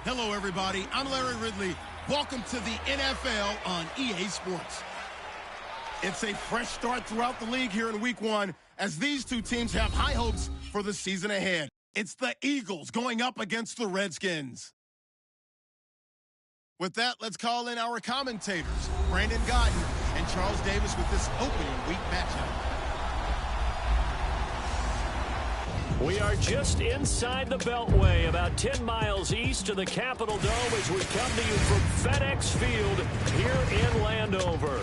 Hello, everybody. I'm Larry Ridley. Welcome to the NFL on EA Sports. It's a fresh start throughout the league here in Week 1 as these two teams have high hopes for the season ahead. It's the Eagles going up against the Redskins. With that, let's call in our commentators, Brandon Godden and Charles Davis, with this opening week matchup. We are just inside the Beltway, about 10 miles east of the Capitol Dome as we come to you from FedEx Field here in Landover.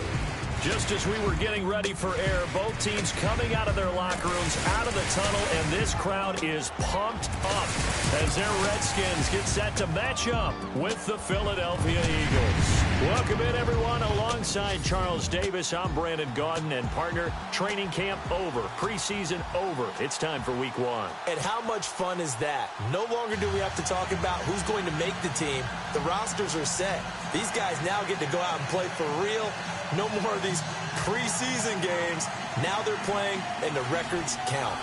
Just as we were getting ready for air, both teams coming out of their locker rooms, out of the tunnel, and this crowd is pumped up as their Redskins get set to match up with the Philadelphia Eagles. Welcome in, everyone. Alongside Charles Davis, I'm Brandon Gaudin, and partner, training camp over, preseason over. It's time for Week 1. And how much fun is that? No longer do we have to talk about who's going to make the team. The rosters are set. These guys now get to go out and play for real. No more of these preseason games. Now they're playing, and the records count.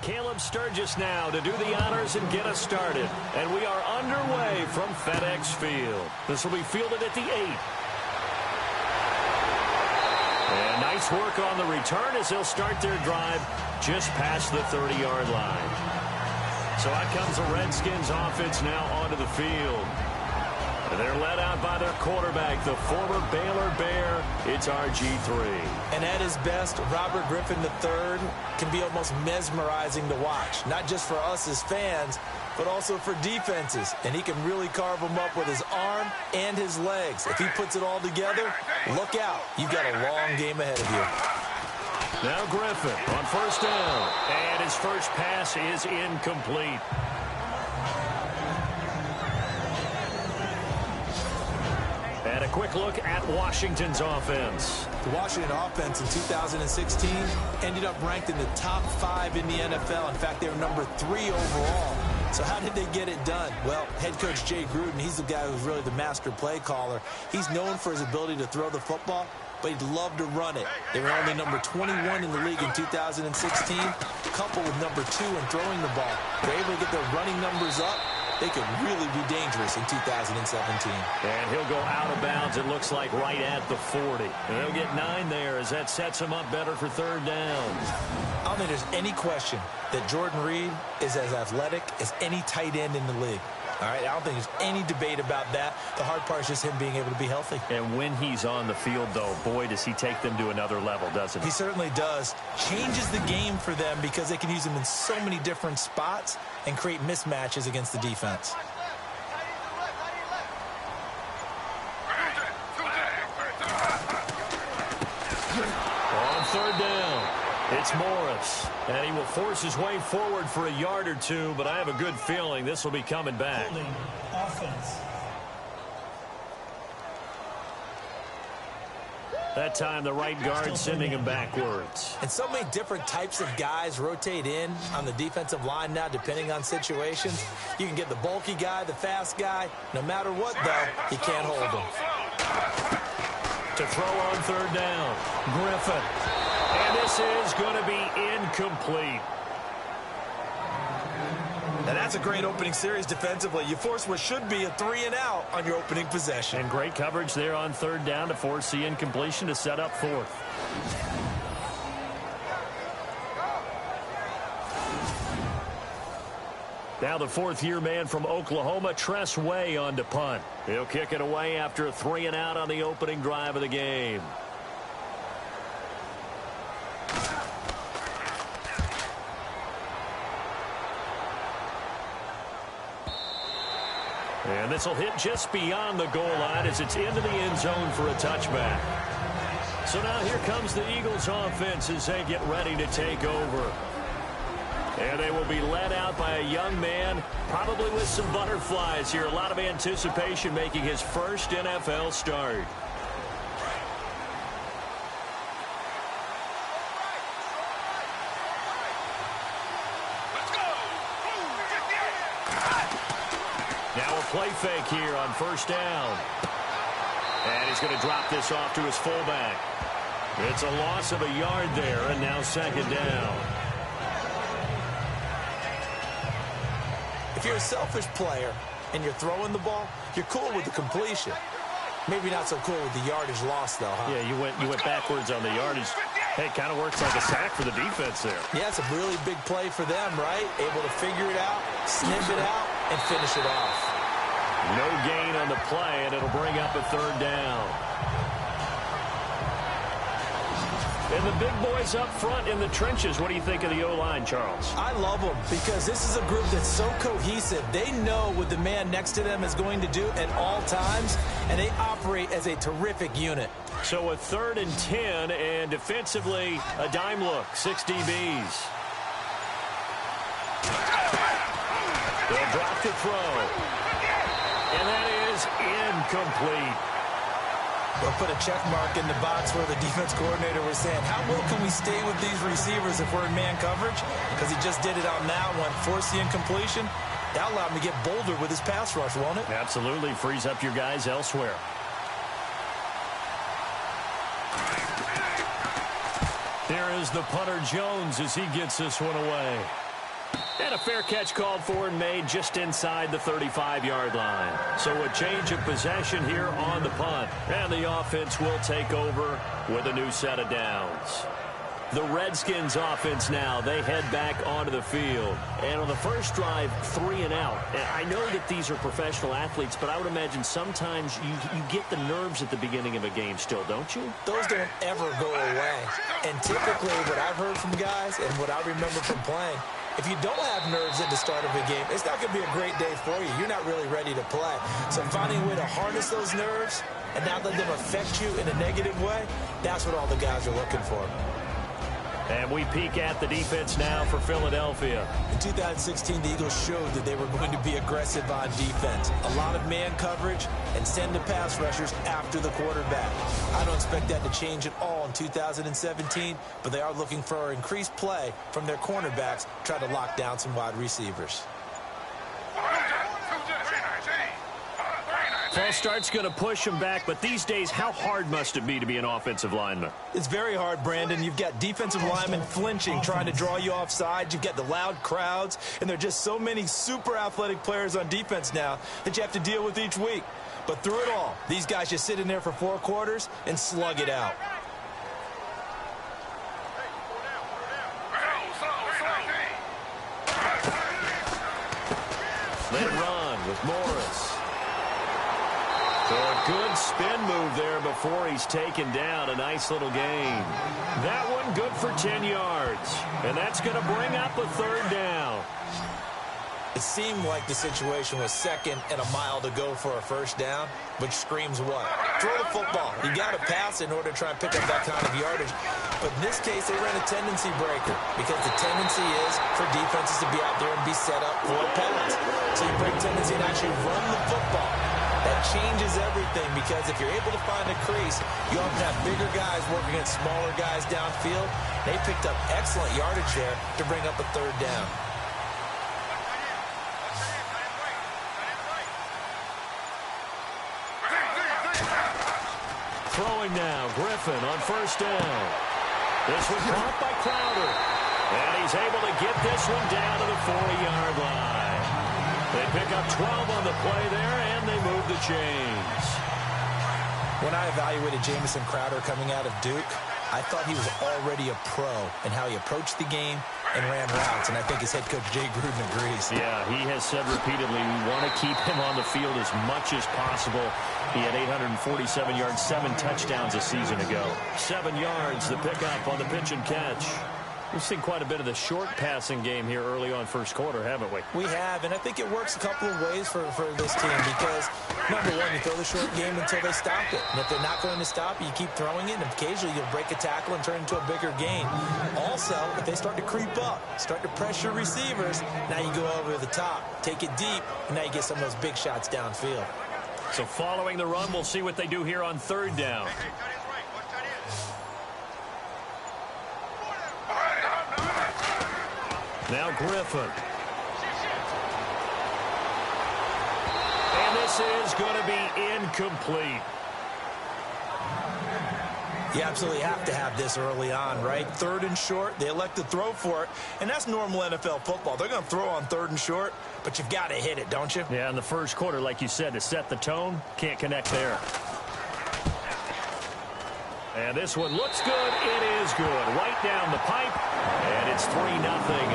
Caleb Sturgis now to do the honors and get us started. And we are underway from FedEx Field. This will be fielded at the 8. And nice work on the return as they'll start their drive just past the 30-yard line. So out comes the Redskins offense now onto the field. And they're led out by their quarterback, the former Baylor Bear. It's RG3. And at his best, Robert Griffin III can be almost mesmerizing to watch. Not just for us as fans, but also for defenses. And he can really carve them up with his arm and his legs. If he puts it all together, look out. You've got a long game ahead of you. Now Griffin on first down. And his first pass is incomplete. And a quick look at Washington's offense. The Washington offense in 2016 ended up ranked in the top 5 in the NFL. In fact, they were number 3 overall. So how did they get it done? Well, head coach Jay Gruden, he's the guy who's really the master play caller. He's known for his ability to throw the football, but he'd love to run it. They were only number 21 in the league in 2016, coupled with number 2 in throwing the ball. They're able to get their running numbers up. They could really be dangerous in 2017. And he'll go out of bounds, it looks like, right at the 40. And they'll get 9 there as that sets him up better for third down. I don't think there's any question that Jordan Reed is as athletic as any tight end in the league. All right, I don't think there's any debate about that. The hard part is just him being able to be healthy. And when he's on the field, though, boy, does he take them to another level, doesn't he? He certainly does. Changes the game for them because they can use him in so many different spots and create mismatches against the defense. On third down, it's Morris. And he will force his way forward for a yard or two, but I have a good feeling this will be coming back. Holding offense. That time, the right guard sending him backwards. And so many different types of guys rotate in on the defensive line now, depending on situations. You can get the bulky guy, the fast guy. No matter what, though, he can't hold him. To throw on third down, Griffin. And this is going to be incomplete. And that's a great opening series defensively. You force what should be a 3-and-out on your opening possession. And great coverage there on third down to force the incompletion to set up fourth. Now the fourth-year man from Oklahoma, Tress Way, on to punt. He'll kick it away after a 3-and-out on the opening drive of the game. And this will hit just beyond the goal line as it's into the end zone for a touchback. So now here comes the Eagles offense as they get ready to take over. And they will be led out by a young man, probably with some butterflies here. A lot of anticipation, making his first NFL start. Now a play fake here on first down. And he's going to drop this off to his fullback. It's a loss of a yard there, and now second down. If you're a selfish player and you're throwing the ball, you're cool with the completion. Maybe not so cool with the yardage loss, though, huh? Yeah, you went backwards on the yardage. Hey, it kind of works like a sack for the defense there. Yeah, it's a really big play for them, right? Able to figure it out, snip it out, and finish it off. No gain on the play, and it'll bring up a third down. And the big boys up front in the trenches. What do you think of the O-line, Charles? I love them because this is a group that's so cohesive. They know what the man next to them is going to do at all times, and they operate as a terrific unit. So a 3rd and 10, and defensively, a dime look, 6 DBs. They'll drop to throw. And that is incomplete. We'll put a check mark in the box where the defense coordinator was saying, how well can we stay with these receivers if we're in man coverage? Because he just did it on that one, forced the incompletion. That allowed him to get bolder with his pass rush, won't it? Absolutely. Frees up your guys elsewhere. There is the punter Jones as he gets this one away. And a fair catch called for and made just inside the 35-yard line. So a change of possession here on the punt. And the offense will take over with a new set of downs. The Redskins offense now, they head back onto the field. And on the first drive, 3 and out. And I know that these are professional athletes, but I would imagine sometimes you get the nerves at the beginning of a game still, don't you? Those don't ever go away. And typically what I've heard from guys and what I remember from playing, if you don't have nerves at the start of a game, it's not going to be a great day for you. You're not really ready to play. So finding a way to harness those nerves and not let them affect you in a negative way, that's what all the guys are looking for. And we peek at the defense now for Philadelphia. In 2016, the Eagles showed that they were going to be aggressive on defense. A lot of man coverage and send the pass rushers after the quarterback. I don't expect that to change at all in 2017, but they are looking for increased play from their cornerbacks, try to lock down some wide receivers. False start's going to push him back, but these days, how hard must it be to be an offensive lineman? It's very hard, Brandon. You've got defensive linemen flinching, trying to draw you offside. You've got the loud crowds, and there are just so many super athletic players on defense now that you have to deal with each week. But through it all, these guys just sit in there for 4 quarters and slug it out. They run with Morris. So a good spin move there before he's taken down. A nice little gain. That one good for 10 yards. And that's going to bring up a 3rd down. It seemed like the situation was 2nd and a mile to go for a 1st down, which screams what? Throw the football. You got to pass in order to try and pick up that kind of yardage. But in this case, they ran a tendency breaker because the tendency is for defenses to be out there and be set up for a pass. So you break tendency and actually run the football. That changes everything because if you're able to find a crease, you often have bigger guys working against smaller guys downfield. They picked up excellent yardage there to bring up a 3rd down. Throwing now, Griffin on 1st down. This one caught by Crowder. And he's able to get this one down to the 40-yard line. They pick up 12 on the play there, and they move the chains. When I evaluated Jamison Crowder coming out of Duke, I thought he was already a pro in how he approached the game and ran routes, and I think his head coach Jay Gruden agrees. Yeah, he has said repeatedly we want to keep him on the field as much as possible. He had 847 yards, 7 touchdowns a season ago. 7 yards, the pickup on the pitch and catch. We've seen quite a bit of the short passing game here early on 1st quarter, haven't we? We have, and I think it works a couple of ways for this team because, number one, you throw the short game until they stop it. And if they're not going to stop it, you keep throwing it, and occasionally you'll break a tackle and turn it into a bigger gain. Also, if they start to creep up, start to pressure receivers, now you go over the top, take it deep, and now you get some of those big shots downfield. So following the run, we'll see what they do here on 3rd down. Now Griffin. And this is going to be incomplete. You absolutely have to have this early on, right? 3rd and short, they elect to throw for it, and that's normal NFL football. They're going to throw on 3rd and short, but you've got to hit it, don't you? Yeah, in the first quarter, like you said, to set the tone, can't connect there. And this one looks good. It is good. Right down the pipe, and it's 3-0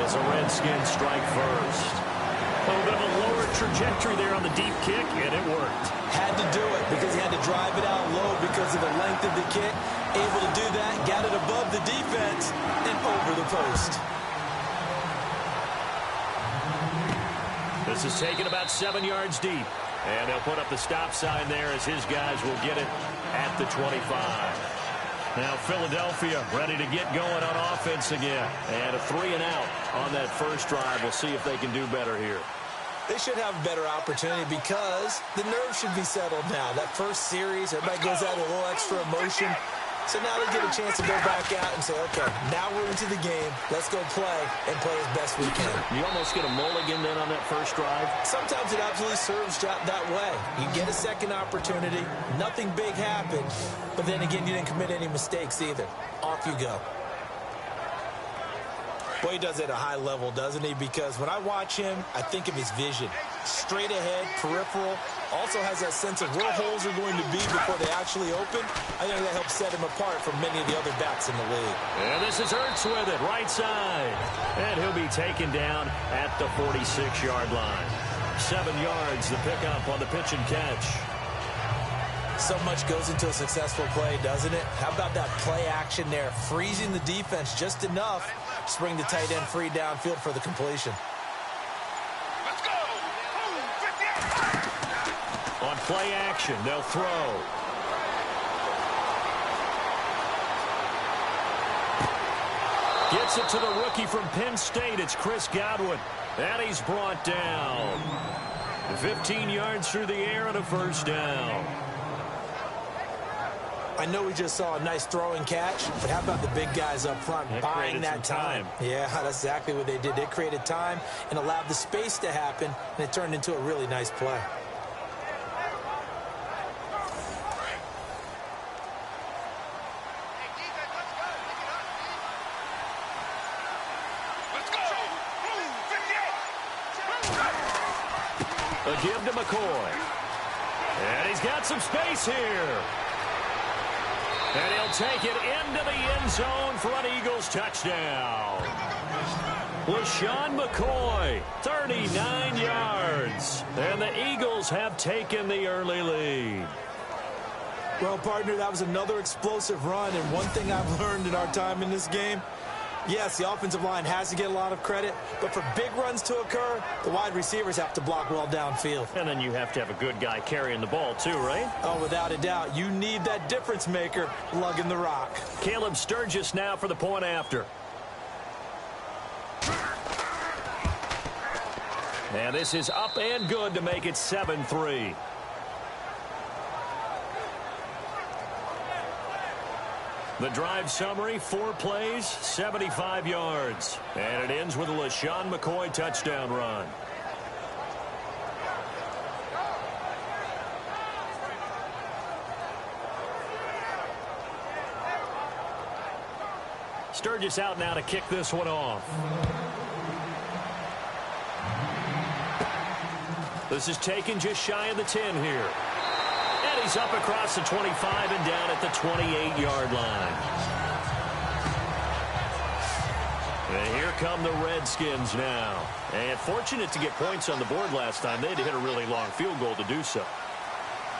as the Redskins strike first. A little bit of a lower trajectory there on the deep kick, and it worked. Had to do it because he had to drive it out low because of the length of the kick. Able to do that, got it above the defense and over the post. This is taken about 7 yards deep. And they'll put up the stop sign there as his guys will get it at the 25. Now Philadelphia ready to get going on offense again. And a 3-and-out on that first drive. We'll see if they can do better here. They should have a better opportunity because the nerves should be settled now. That first series, everybody goes out with a little extra emotion. So now they get a chance to go back out and say, okay, now we're into the game. Let's go play and play as best we can. You almost get a mulligan then on that first drive. Sometimes it absolutely serves that way. You get a second opportunity. Nothing big happened. But then again, you didn't commit any mistakes either. Off you go. Boy, he does it at a high level, doesn't he? Because when I watch him, I think of his vision. Straight ahead, peripheral. Also has that sense of where holes are going to be before they actually open. I think that helps set him apart from many of the other backs in the league. And this is Ertz with it, right side. And he'll be taken down at the 46-yard line. 7 yards, the pickup on the pitch and catch. So much goes into a successful play, doesn't it? How about that play action there? Freezing the defense just enough to bring the tight end free downfield for the completion. Let's go! On play action, they'll throw. Gets it to the rookie from Penn State. It's Chris Godwin. And he's brought down. 15 yards through the air and a first down. I know we just saw a nice throwing catch, but how about the big guys up front buying that time? Yeah, that's exactly what they did. They created time and allowed the space to happen, and it turned into a really nice play. A give to McCoy. And he's got some space here. And he'll take it into the end zone for an Eagles touchdown. LaShawn McCoy, 39 yards. And the Eagles have taken the early lead. Well, partner, that was another explosive run. And one thing I've learned in our time in this game, yes, the offensive line has to get a lot of credit, but for big runs to occur, the wide receivers have to block well downfield. And then you have to have a good guy carrying the ball too, right? Oh, without a doubt. You need that difference maker lugging the rock. Caleb Sturgis now for the point after. And this is up and good to make it 7-3. The drive summary, 4 plays, 75 yards. And it ends with a LaShawn McCoy touchdown run. Sturgis out now to kick this one off. This is taken just shy of the 10 here. And he's up across the 25 and down at the 28-yard line. And here come the Redskins now. And fortunate to get points on the board last time. They had to hit a really long field goal to do so.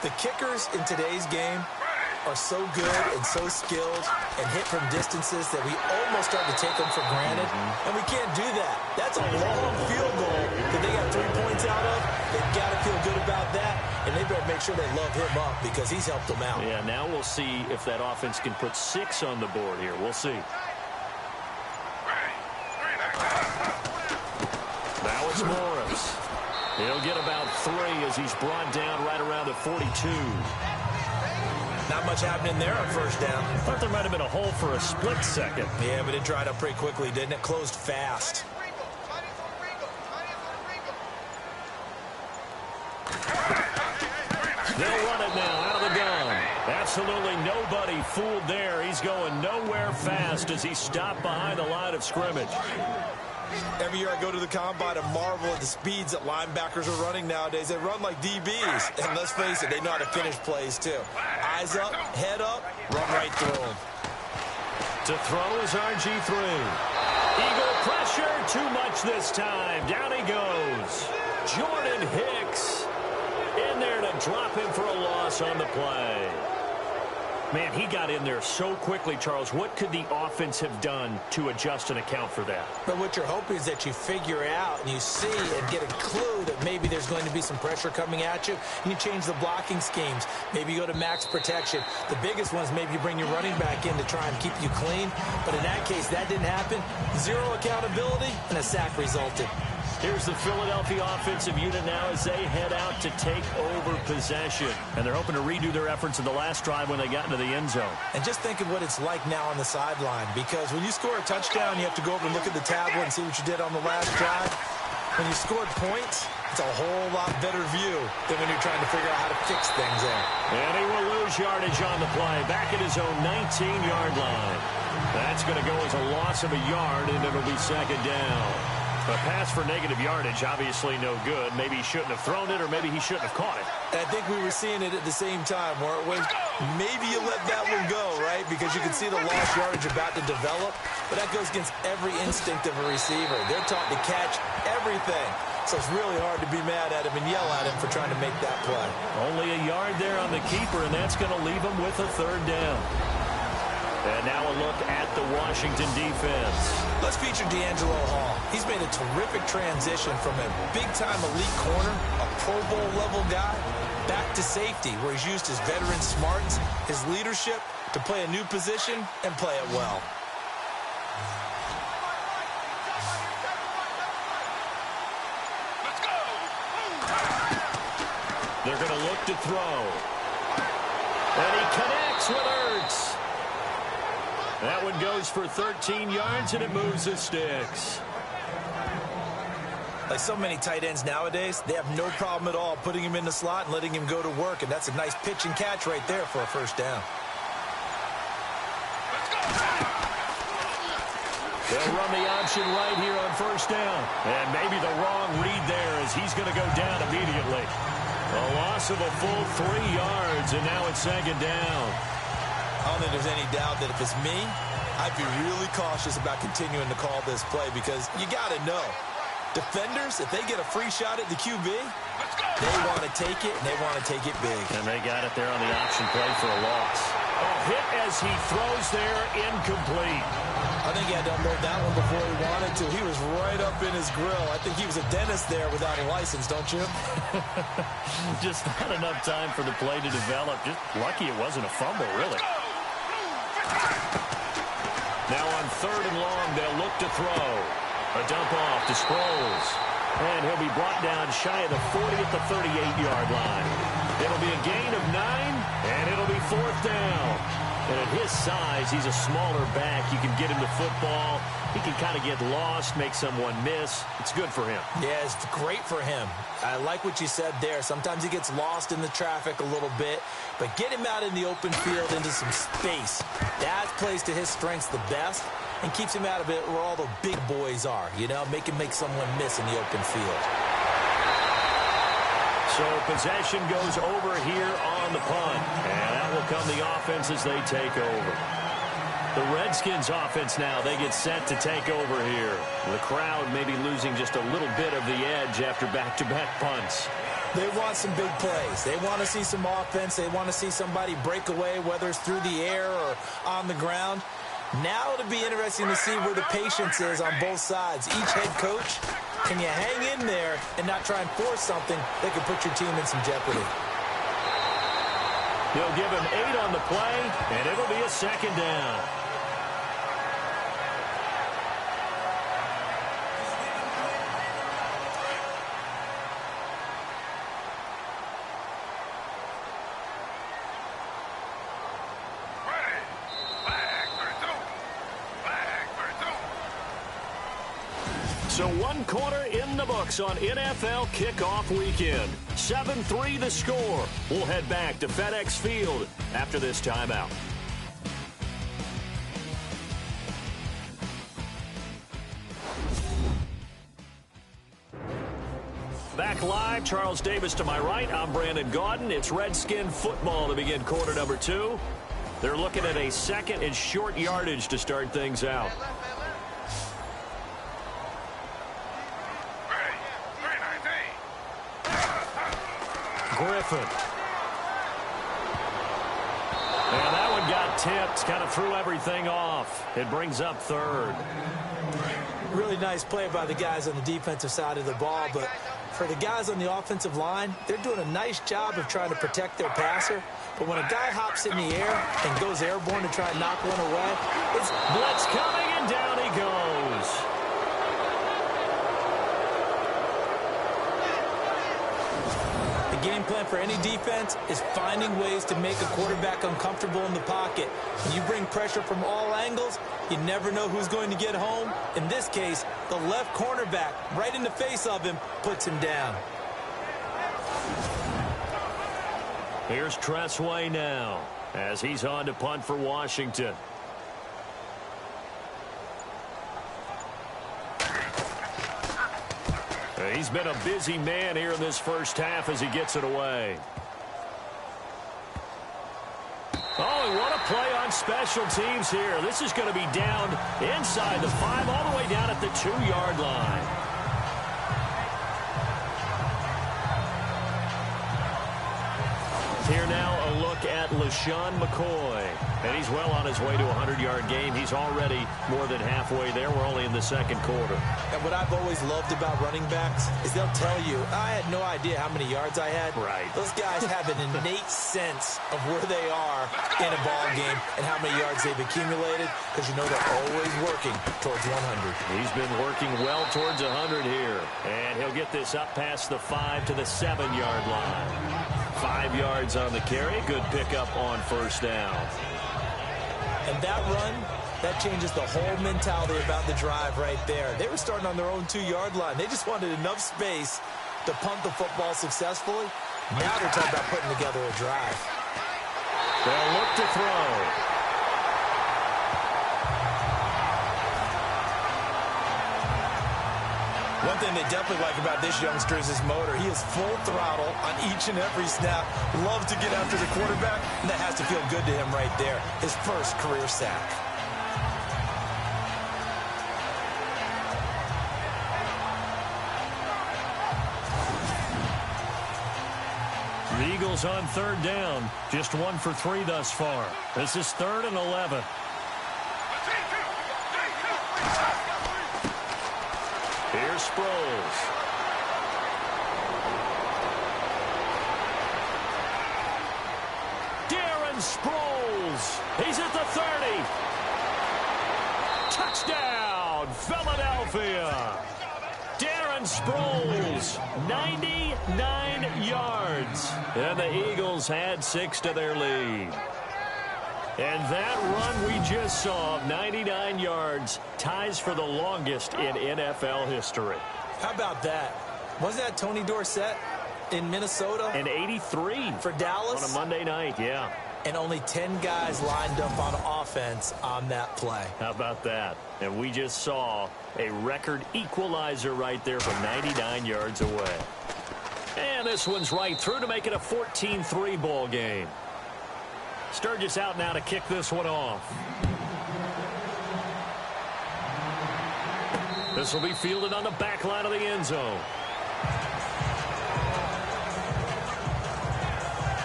The kickers in today's game are so good and so skilled and hit from distances that we almost start to take them for granted. And we can't do that. That's a long field goal that they got 3 points out of. They've got to feel good about that, and they better make sure they love him up because he's helped them out. Yeah, now we'll see if that offense can put 6 on the board here. We'll see. Now it's Morris. He'll get about 3 as he's brought down right around the 42. Not much happening there on first down. Thought there might have been a hole for a split second. Yeah, but it dried up pretty quickly, didn't it? Closed fast. They'll run it now out of the gun. At Absolutely nobody fooled there. He's going nowhere fast as he stopped behind the line of scrimmage. Every year I go to the combine and marvel at the speeds that linebackers are running nowadays. They run like DBs. And let's face it, they know how to finish plays too. Eyes up, head up, run right through them. To throw is RG3. Eagle pressure, too much this time. Down he goes. Jordan Hicks in there to drop him for a loss on the play. Man, he got in there so quickly, Charles. What could the offense have done to adjust and account for that? But what you're hoping is that you figure out and you see and get a clue that maybe there's going to be some pressure coming at you, and you change the blocking schemes. Maybe you go to max protection. The biggest one is maybe you bring your running back in to try and keep you clean. But in that case, that didn't happen. Zero accountability, and a sack resulted. Here's the Philadelphia offensive unit now as they head out to take over possession. And they're hoping to redo their efforts in the last drive when they got into the end zone. And just think of what it's like now on the sideline, because when you score a touchdown, you have to go over and look at the tablet and see what you did on the last drive. When you scored points, it's a whole lot better view than when you're trying to figure out how to fix things there. And he will lose yardage on the play, back at his own 19-yard line. That's going to go as a loss of a yard, and it'll be second down. A pass for negative yardage, obviously no good. Maybe he shouldn't have thrown it, or maybe he shouldn't have caught it. And I think we were seeing it at the same time, where it was maybe you let that one go, right? Because you can see the lost yardage about to develop. But that goes against every instinct of a receiver. They're taught to catch everything. So it's really hard to be mad at him and yell at him for trying to make that play. Only a yard there on the keeper, and that's going to leave him with a third down. And now a look at the Washington defense. Let's feature D'Angelo Hall. He's made a terrific transition from a big-time elite corner, a Pro Bowl-level guy, back to safety, where he's used his veteran smarts, his leadership, to play a new position and play it well. Let's go. They're going to look to throw. And he connects with Ertz. That one goes for 13 yards, and it moves the sticks. Like so many tight ends nowadays, they have no problem at all putting him in the slot and letting him go to work, and that's a nice pitch and catch right there for a first down. They'll run the option right here on first down. And maybe the wrong read there as he's going to go down immediately. A loss of a full 3 yards, and now it's second down. I don't think there's any doubt that if it's me, I'd be really cautious about continuing to call this play, because you got to know, defenders, if they get a free shot at the QB, they want to take it, and they want to take it big. And they got it there on the option play for a loss. Oh, hit as he throws there, incomplete. I think he had to unload that one before he wanted to. He was right up in his grill. I think he was a dentist there without a license, don't you? Just not enough time for the play to develop. Just lucky it wasn't a fumble, really. Now on third and long, they'll look to throw. A dump off to Sproles. And he'll be brought down shy of the 40 at the 38-yard line. It'll be a gain of 9, and it'll be fourth down. And at his size, he's a smaller back. You can get him to football. He can kind of get lost, make someone miss. It's good for him. Yeah, it's great for him. I like what you said there. Sometimes he gets lost in the traffic a little bit, but get him out in the open field into some space. That plays to his strengths the best and keeps him out of it where all the big boys are, you know, make him make someone miss in the open field. So possession goes over here on the punt. And that will come the offense as they take over. The Redskins offense now, they get set to take over here. The crowd maybe losing just a little bit of the edge after back-to-back punts. They want some big plays. They want to see some offense. They want to see somebody break away, whether it's through the air or on the ground. Now it'll be interesting to see where the patience is on both sides. Each head coach, can you hang in there and not try and force something that could put your team in some jeopardy? He'll give him 8 on the play, and it'll be a second down. So one quarter in the books on NFL kickoff weekend. 7-3 the score. We'll head back to FedEx Field after this timeout. Back live, Charles Davis to my right. I'm Brandon Gaudin. It's Redskin football to begin quarter number 2. They're looking at a second and short yardage to start things out. Griffin. And that one got tipped, kind of threw everything off. It brings up third. Really nice play by the guys on the defensive side of the ball, but for the guys on the offensive line, they're doing a nice job of trying to protect their passer. But when a guy hops in the air and goes airborne to try and knock one away, it's blitz coming, and down he goes. The game plan for any defense is finding ways to make a quarterback uncomfortable in the pocket. When you bring pressure from all angles, you never know who's going to get home. In this case, the left cornerback, right in the face of him, puts him down. Here's Tressway now, as he's on to punt for Washington. He's been a busy man here in this first half as he gets it away. Oh, and what a play on special teams here. This is going to be down inside the 5, all the way down at the 2-yard line. Here now a look at LaShawn McCoy. And he's well on his way to a 100-yard game. He's already more than halfway there. We're only in the second quarter. And what I've always loved about running backs is they'll tell you, I had no idea how many yards I had. Right. Those guys have an innate sense of where they are in a ball game and how many yards they've accumulated, because you know they're always working towards 100. He's been working well towards 100 here. And he'll get this up past the 5 to the 7-yard line. 5 yards on the carry. Good pickup on first down. And that run, that changes the whole mentality about the drive right there. They were starting on their own 2-yard line. They just wanted enough space to punt the football successfully. Now they're talking about putting together a drive. They'll look to throw. One thing they definitely like about this youngster is his motor. He is full throttle on each and every snap. Loves to get after the quarterback, and that has to feel good to him right there. His first career sack. The Eagles on third down. Just 1 for 3 thus far. This is 3rd and 11. Here's Sproles. Darren Sproles. He's at the 30. Touchdown, Philadelphia. Darren Sproles, 99 yards. And the Eagles had 6 to their lead. And that run we just saw of 99 yards ties for the longest in NFL history. How about that? Wasn't that Tony Dorsett in Minnesota? And 83 for Dallas? On a Monday night, yeah. And only 10 guys lined up on offense on that play. How about that? And we just saw a record equalizer right there from 99 yards away. And this one's right through to make it a 14-3 ball game. Sturgis out now to kick this one off. This will be fielded on the back line of the end zone.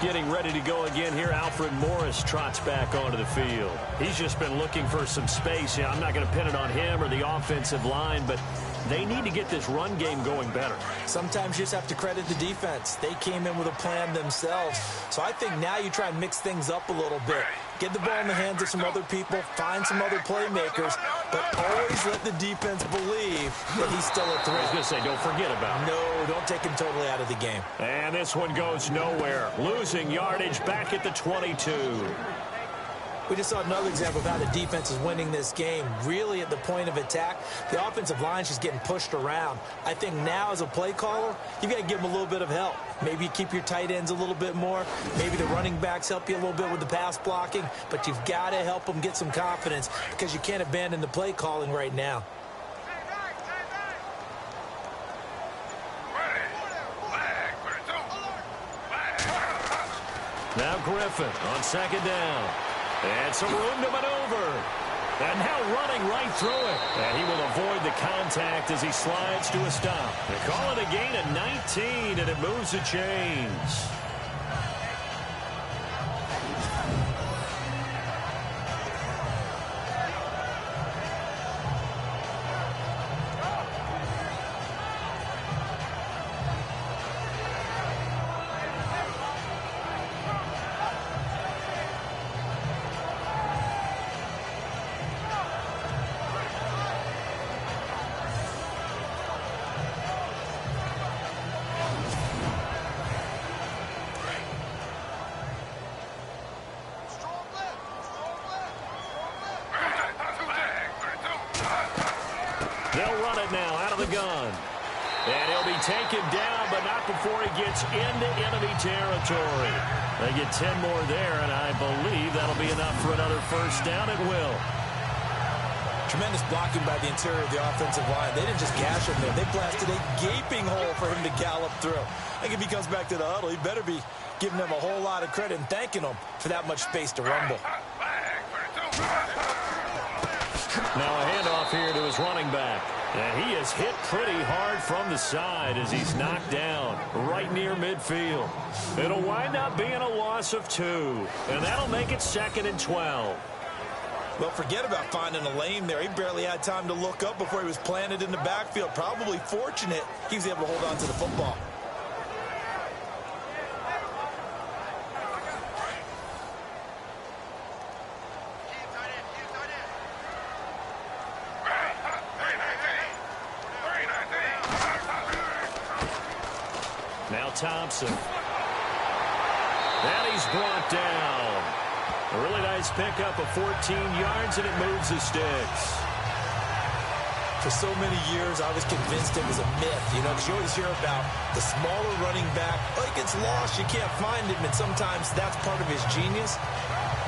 Getting ready to go again here. Alfred Morris trots back onto the field. He's just been looking for some space. I'm not going to pin it on him or the offensive line, but they need to get this run game going better. Sometimes you just have to credit the defense. They came in with a plan themselves. So I think now you try and mix things up a little bit. Get the ball in the hands of some other people, find some other playmakers, but always let the defense believe that he's still a threat. I was going to say, don't forget about him. No, don't take him totally out of the game. And this one goes nowhere. Losing yardage back at the 22. We just saw another example of how the defense is winning this game. Really at the point of attack, the offensive line's just getting pushed around. I think now as a play caller, you've got to give them a little bit of help. Maybe you keep your tight ends a little bit more. Maybe the running backs help you a little bit with the pass blocking. But you've got to help them get some confidence because you can't abandon the play calling right now. Now Griffin on second down. And some room to maneuver. And now running right through it. And he will avoid the contact as he slides to a stop. They call it a gain of 19, and it moves the chains. They'll run it now out of the gun. And he'll be taken down, but not before he gets into enemy territory. They get 10 more there, and I believe that'll be enough for another first down. It will. Tremendous blocking by the interior of the offensive line. They didn't just gash him there. They blasted a gaping hole for him to gallop through. I think if he comes back to the huddle, he better be giving them a whole lot of credit and thanking them for that much space to rumble. Now a handoff here to his running back. And he is hit pretty hard from the side as he's knocked down right near midfield. It'll wind up being a loss of 2. And that'll make it 2nd and 12. Well, forget about finding a lane there. He barely had time to look up before he was planted in the backfield. Probably fortunate he was able to hold on to the football. Now Thompson. And he's brought down. A really nice pickup of 14 yards, and it moves the sticks. For so many years, I was convinced it was a myth, you know, because you always hear about the smaller running back. Oh, he gets lost, you can't find him, and sometimes that's part of his genius.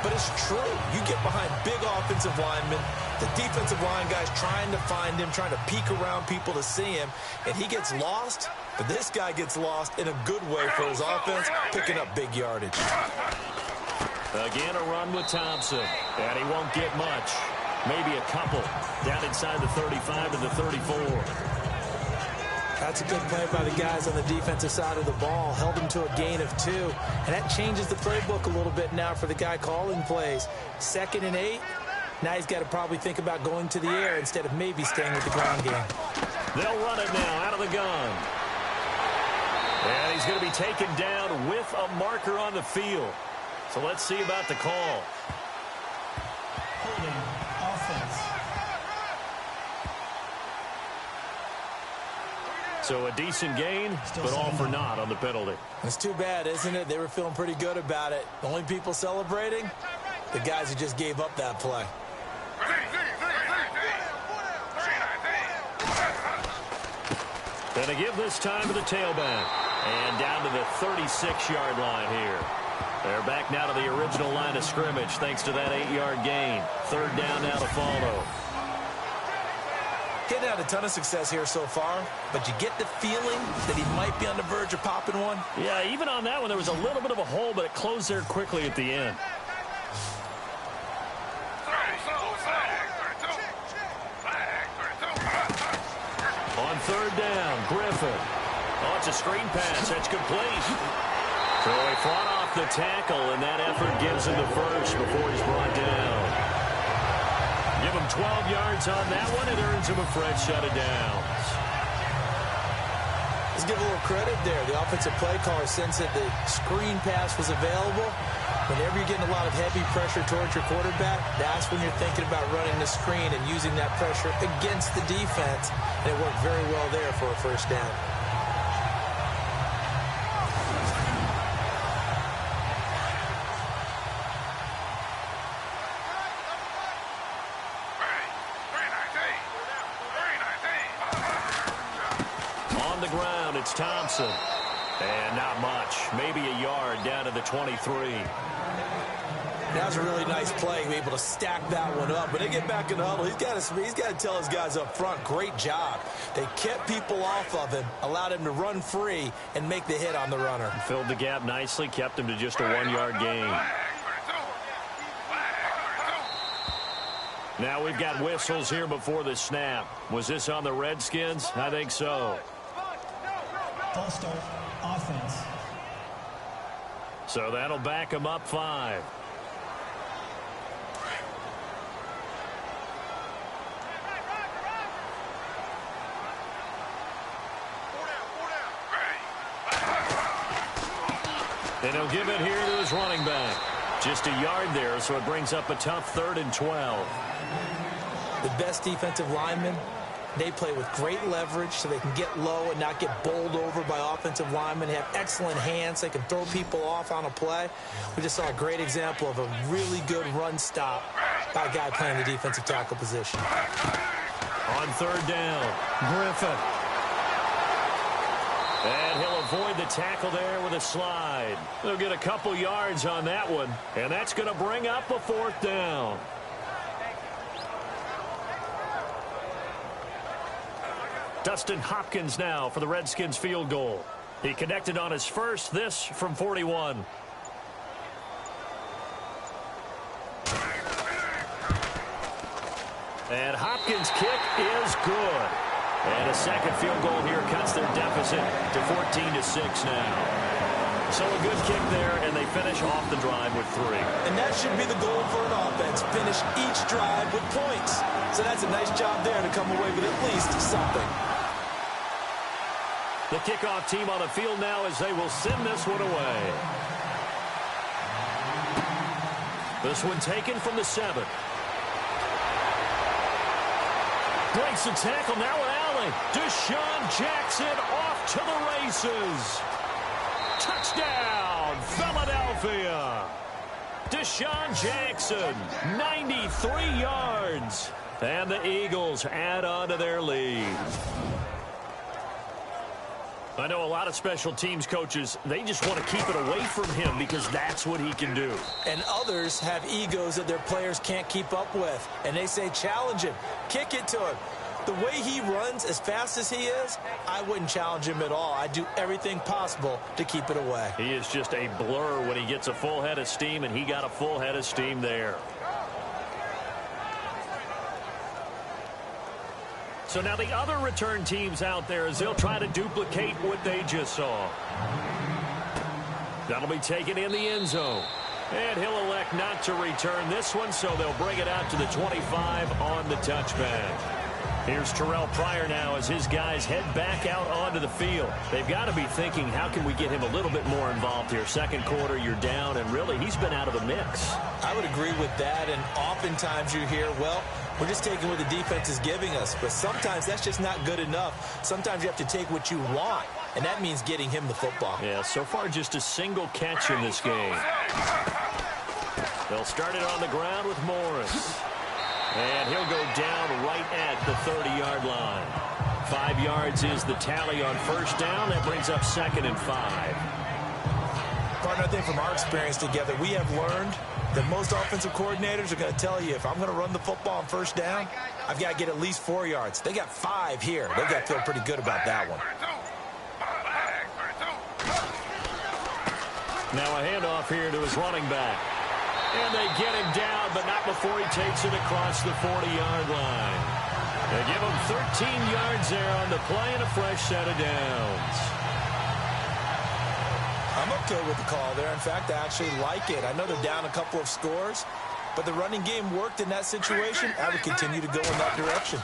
But it's true. You get behind big offensive linemen, the defensive line guys trying to find him, trying to peek around people to see him, and he gets lost. But this guy gets lost in a good way for his offense, picking up big yardage. Again, a run with Thompson, and he won't get much. Maybe a couple down inside the 35 to the 34. That's a good play by the guys on the defensive side of the ball. Held him to a gain of 2. And that changes the playbook a little bit now for the guy calling plays. 2nd and 8. Now he's got to probably think about going to the air instead of maybe staying with the ground game. They'll run it now out of the gun. And he's going to be taken down with a marker on the field. So let's see about the call. Holding offense. So a decent gain, but all for naught on the penalty. It's too bad, isn't it? They were feeling pretty good about it. The only people celebrating, the guys who just gave up that play. And to give this time to the tailback. And down to the 36-yard line here. They're back now to the original line of scrimmage thanks to that 8-yard gain. 3rd down now to follow. Getting had a ton of success here so far, but you get the feeling that he might be on the verge of popping one. Yeah, even on that one, there was a little bit of a hole, but it closed there quickly at the end. On 3rd down, Griffin. Oh, it's a screen pass. That's complete. So he fought off the tackle, and that effort gives him the first before he's brought down. Give him 12 yards on that one. It earns him a fresh set of downs. Let's give a little credit there. The offensive play caller sensed that the screen pass was available. Whenever you're getting a lot of heavy pressure towards your quarterback, that's when you're thinking about running the screen and using that pressure against the defense. And it worked very well there for a first down. It's Thompson. And not much. Maybe a yard down to the 23. That was a really nice play, able to stack that one up. But they get back in the huddle. He's got to tell his guys up front, great job. They kept people off of him, allowed him to run free and make the hit on the runner. Filled the gap nicely, kept him to just a 1-yard gain. Now we've got whistles here before the snap. Was this on the Redskins? I think so. False start, offense. So that'll back him up 5. And he'll give it here to his running back. Just a yard there, so it brings up a tough 3rd and 12. The best defensive linemen, they play with great leverage so they can get low and not get bowled over by offensive linemen. They have excellent hands. They can throw people off on a play. We just saw a great example of a really good run stop by a guy playing the defensive tackle position. On 3rd down, Griffin. And he'll avoid the tackle there with a slide. They'll get a couple yards on that one, and that's going to bring up a 4th down. Dustin Hopkins now for the Redskins field goal. He connected on his first, this from 41. And Hopkins' kick is good. And a second field goal here cuts their deficit to 14-6 now. So a good kick there, and they finish off the drive with 3. And that should be the goal for an offense. Finish each drive with points. So that's a nice job there to come away with at least something. The kickoff team on the field now as they will send this one away. This one taken from the 7. Breaks the tackle now with Allen. Deshaun Jackson off to the races. Touchdown, Philadelphia. Deshaun Jackson, 93 yards. And the Eagles add on to their lead. I know a lot of special teams coaches, they just want to keep it away from him because that's what he can do. And others have egos that their players can't keep up with. And they say, challenge him, kick it to him. The way he runs as fast as he is, I wouldn't challenge him at all. I'd do everything possible to keep it away. He is just a blur when he gets a full head of steam, and he got a full head of steam there. So now the other return teams out there as they'll try to duplicate what they just saw. That'll be taken in the end zone. And he'll elect not to return this one, so they'll bring it out to the 25 on the touchback. Here's Terrell Pryor now as his guys head back out onto the field. They've got to be thinking, how can we get him a little bit more involved here? Second quarter, you're down, and really, he's been out of the mix. I would agree with that, and oftentimes you hear, well, we're just taking what the defense is giving us. But sometimes that's just not good enough. Sometimes you have to take what you want, and that means getting him the football. Yeah, so far just a single catch in this game. They'll start it on the ground with Morris. And he'll go down right at the 30-yard line. 5 yards is the tally on first down. That brings up 2nd and 5. Partner, I think from our experience together, we have learned that most offensive coordinators are going to tell you, if I'm going to run the football on first down, I've got to get at least 4 yards. They got 5 here. They've got to feel pretty good about that one. Now a handoff here to his running back. And they get him down, but not before he takes it across the 40-yard line. They give him 13 yards there on the play and a fresh set of downs. I'm okay with the call there. In fact, I actually like it. I know they're down a couple of scores, but the running game worked in that situation. I would continue to go in that direction.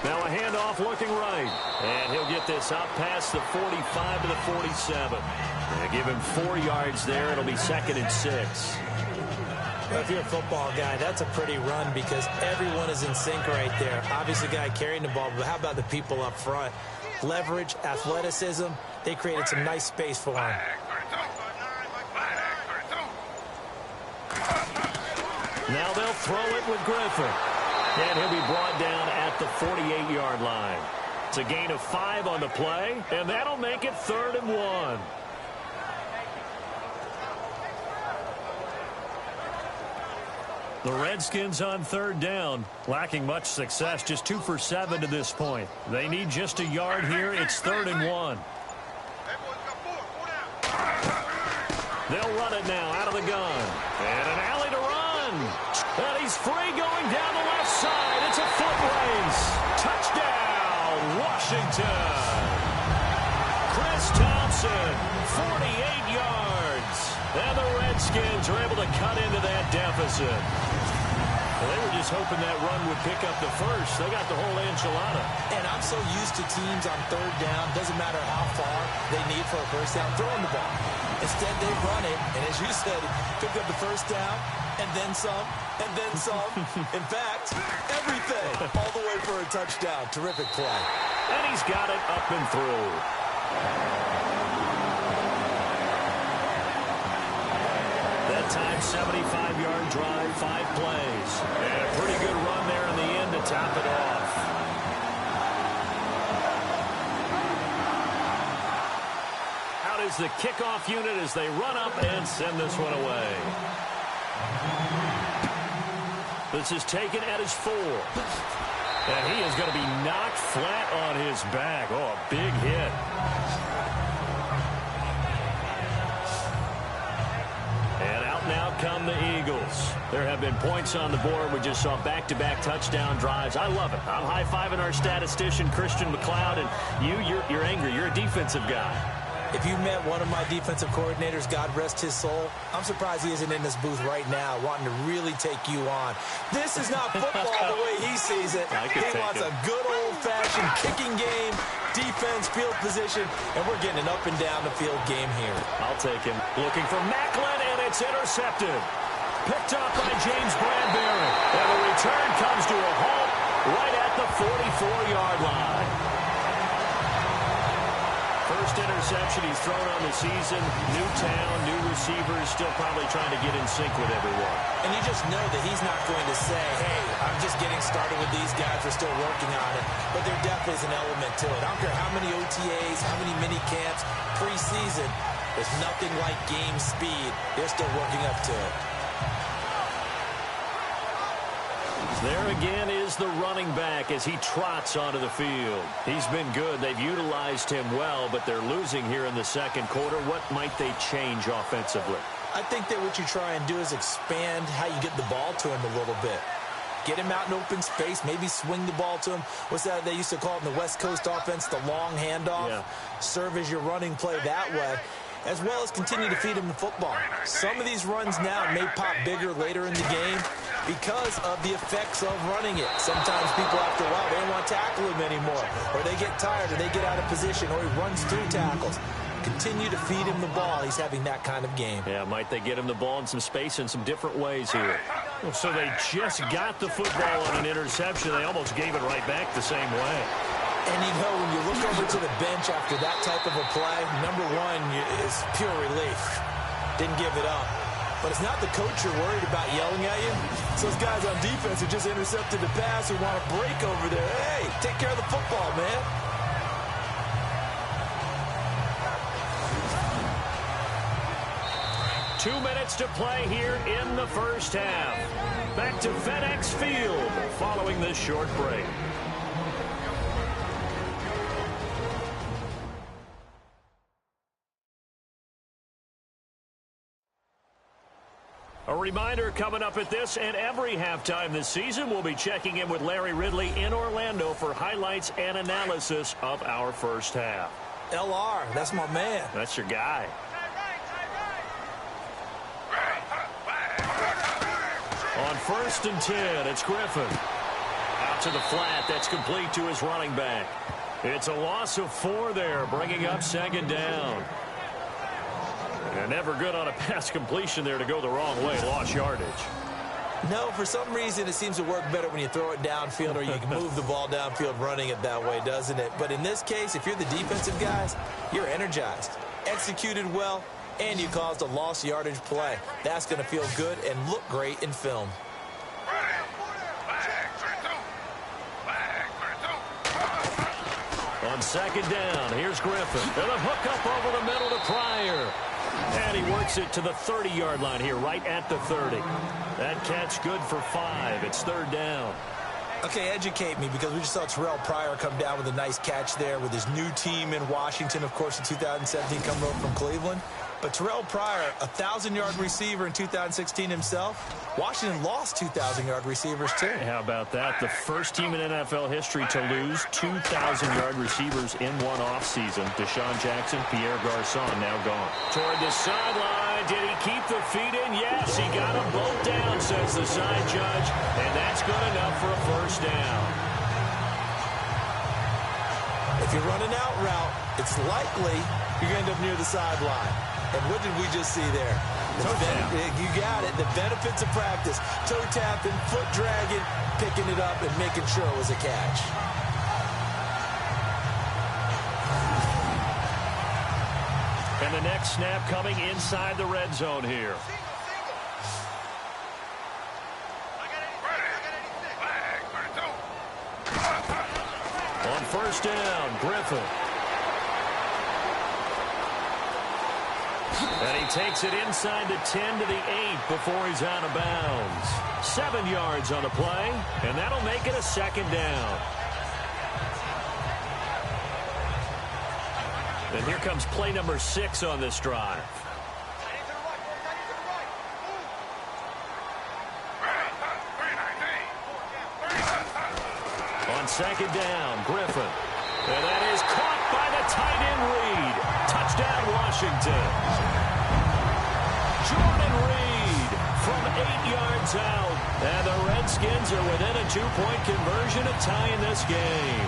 Now a handoff looking right. And he'll get this up past the 45 to the 47. They give him 4 yards there. It'll be 2nd and 6. Well, if you're a football guy, that's a pretty run because everyone is in sync right there. Obviously, the guy carrying the ball, but how about the people up front? Leverage, athleticism, they created some nice space for him. Now they'll throw it with Griffin. And he'll be brought down at the 48-yard line. It's a gain of 5 on the play, and that'll make it 3rd and 1. The Redskins on 3rd down, lacking much success, just 2 for 7 to this point. They need just a yard here. It's 3rd and 1. They'll run it now out of the gun. And an alley to run. And he's free going down the left side. It's a foot race. Touchdown, Washington. Chris Thompson, 48 yards. And the Redskins are able to cut into that deficit. Well, they were just hoping that run would pick up the first. They got the whole enchilada. And I'm so used to teams on 3rd down, doesn't matter how far they need for a first down, throwing the ball. Instead, they run it, and as you said, pick up the first down, and then some, and then some. In fact, everything, all the way for a touchdown. Terrific play. And he's got it up and through. That time, 75-yard drive, 5 plays. And a pretty good run there in the end to top it off. Out is the kickoff unit as they run up and send this one away. This is taken at his 4. And he is going to be knocked flat on his back. Oh, a big hit. And out now come the Eagles. There have been points on the board. We just saw back-to-back touchdown drives. I love it. I'm high-fiving our statistician, Christian McLeod, and you're angry. You're a defensive guy. If you met one of my defensive coordinators, God rest his soul, I'm surprised he isn't in this booth right now wanting to really take you on. This is not football the way he sees it. He wants a good old-fashioned kicking game, defense, field position, and we're getting an up and down the field game here. I'll take him. Looking for Macklin, and it's intercepted. Picked up by James Bradbury. And the return comes to a halt right at the 44-yard line. First interception he's thrown on the season. New town, new receivers, still probably trying to get in sync with everyone. And you just know that he's not going to say, hey, I'm just getting started with these guys. We're still working on it. But there definitely is an element to it. I don't care how many OTAs, how many mini camps, preseason. There's nothing like game speed. They're still working up to it. There again is the running back as he trots onto the field. He's been good. They've utilized him well, but they're losing here in the second quarter. What might they change offensively? I think that what you try and do is expand how you get the ball to him a little bit. Get him out in open space, maybe swing the ball to him. What's that they used to call it in the West Coast offense, the long handoff? Yeah. Serve as your running play that way, as well as continue to feed him the football. Some of these runs now may pop bigger later in the game because of the effects of running it. Sometimes people after a while, they don't want to tackle him anymore, or they get tired, or they get out of position, or he runs through tackles. Continue to feed him the ball. He's having that kind of game. Yeah, might they get him the ball in some space in some different ways here. So they just got the football on an interception. They almost gave it right back the same way. And you know, when you look over to the bench after that type of a play, number one is pure relief. Didn't give it up. But it's not the coach you're worried about yelling at you. It's those guys on defense who just intercepted the pass who want to break over there. Hey, take care of the football, man. Two minutes to play here in the first half. Back to FedEx Field following this short break. A reminder coming up at this and every halftime this season, we'll be checking in with Larry Ridley in Orlando for highlights and analysis of our first half. LR, that's my man. That's your guy. On 1st and 10, it's Griffin. Out to the flat, that's complete to his running back. It's a loss of 4 there, bringing up 2nd down. And never good on a pass completion there to go the wrong way. Lost yardage. No, for some reason it seems to work better when you throw it downfield or you can move the ball downfield running it that way, doesn't it? But in this case, if you're the defensive guys, you're energized, executed well, and you caused a lost yardage play. That's going to feel good and look great in film. On second down, here's Griffin. And a hook up over the middle to Pryor. And he works it to the 30-yard line here, right at the 30. That catch good for 5. It's third down. Okay, educate me, because we just saw Terrell Pryor come down with a nice catch there with his new team in Washington, of course, in 2017, coming over from Cleveland. But Terrell Pryor, a 1,000-yard receiver in 2016 himself. Washington lost 2,000-yard receivers, too. How about that? The first team in NFL history to lose 2,000-yard receivers in one offseason. Deshaun Jackson, Pierre Garçon now gone. Toward the sideline. Did he keep the feet in? Yes, he got them both down, says the side judge. And that's good enough for a first down. If you're running out route, it's likely you're going to end up near the sideline. And what did we just see there? You got it. The benefits of practice. Toe tapping, foot dragging, picking it up, and making sure it was a catch. And the next snap coming inside the red zone here. On first down, Griffin. And he takes it inside the 10 to the 8 before he's out of bounds. 7 yards on the play, and that'll make it a second down. And here comes play number 6 on this drive. On second down, Griffin. And that is caught by the tight end Reed. Touchdown, Washington. Jordan Reed from 8 yards out. And the Redskins are within a 2-point conversion of tying this game.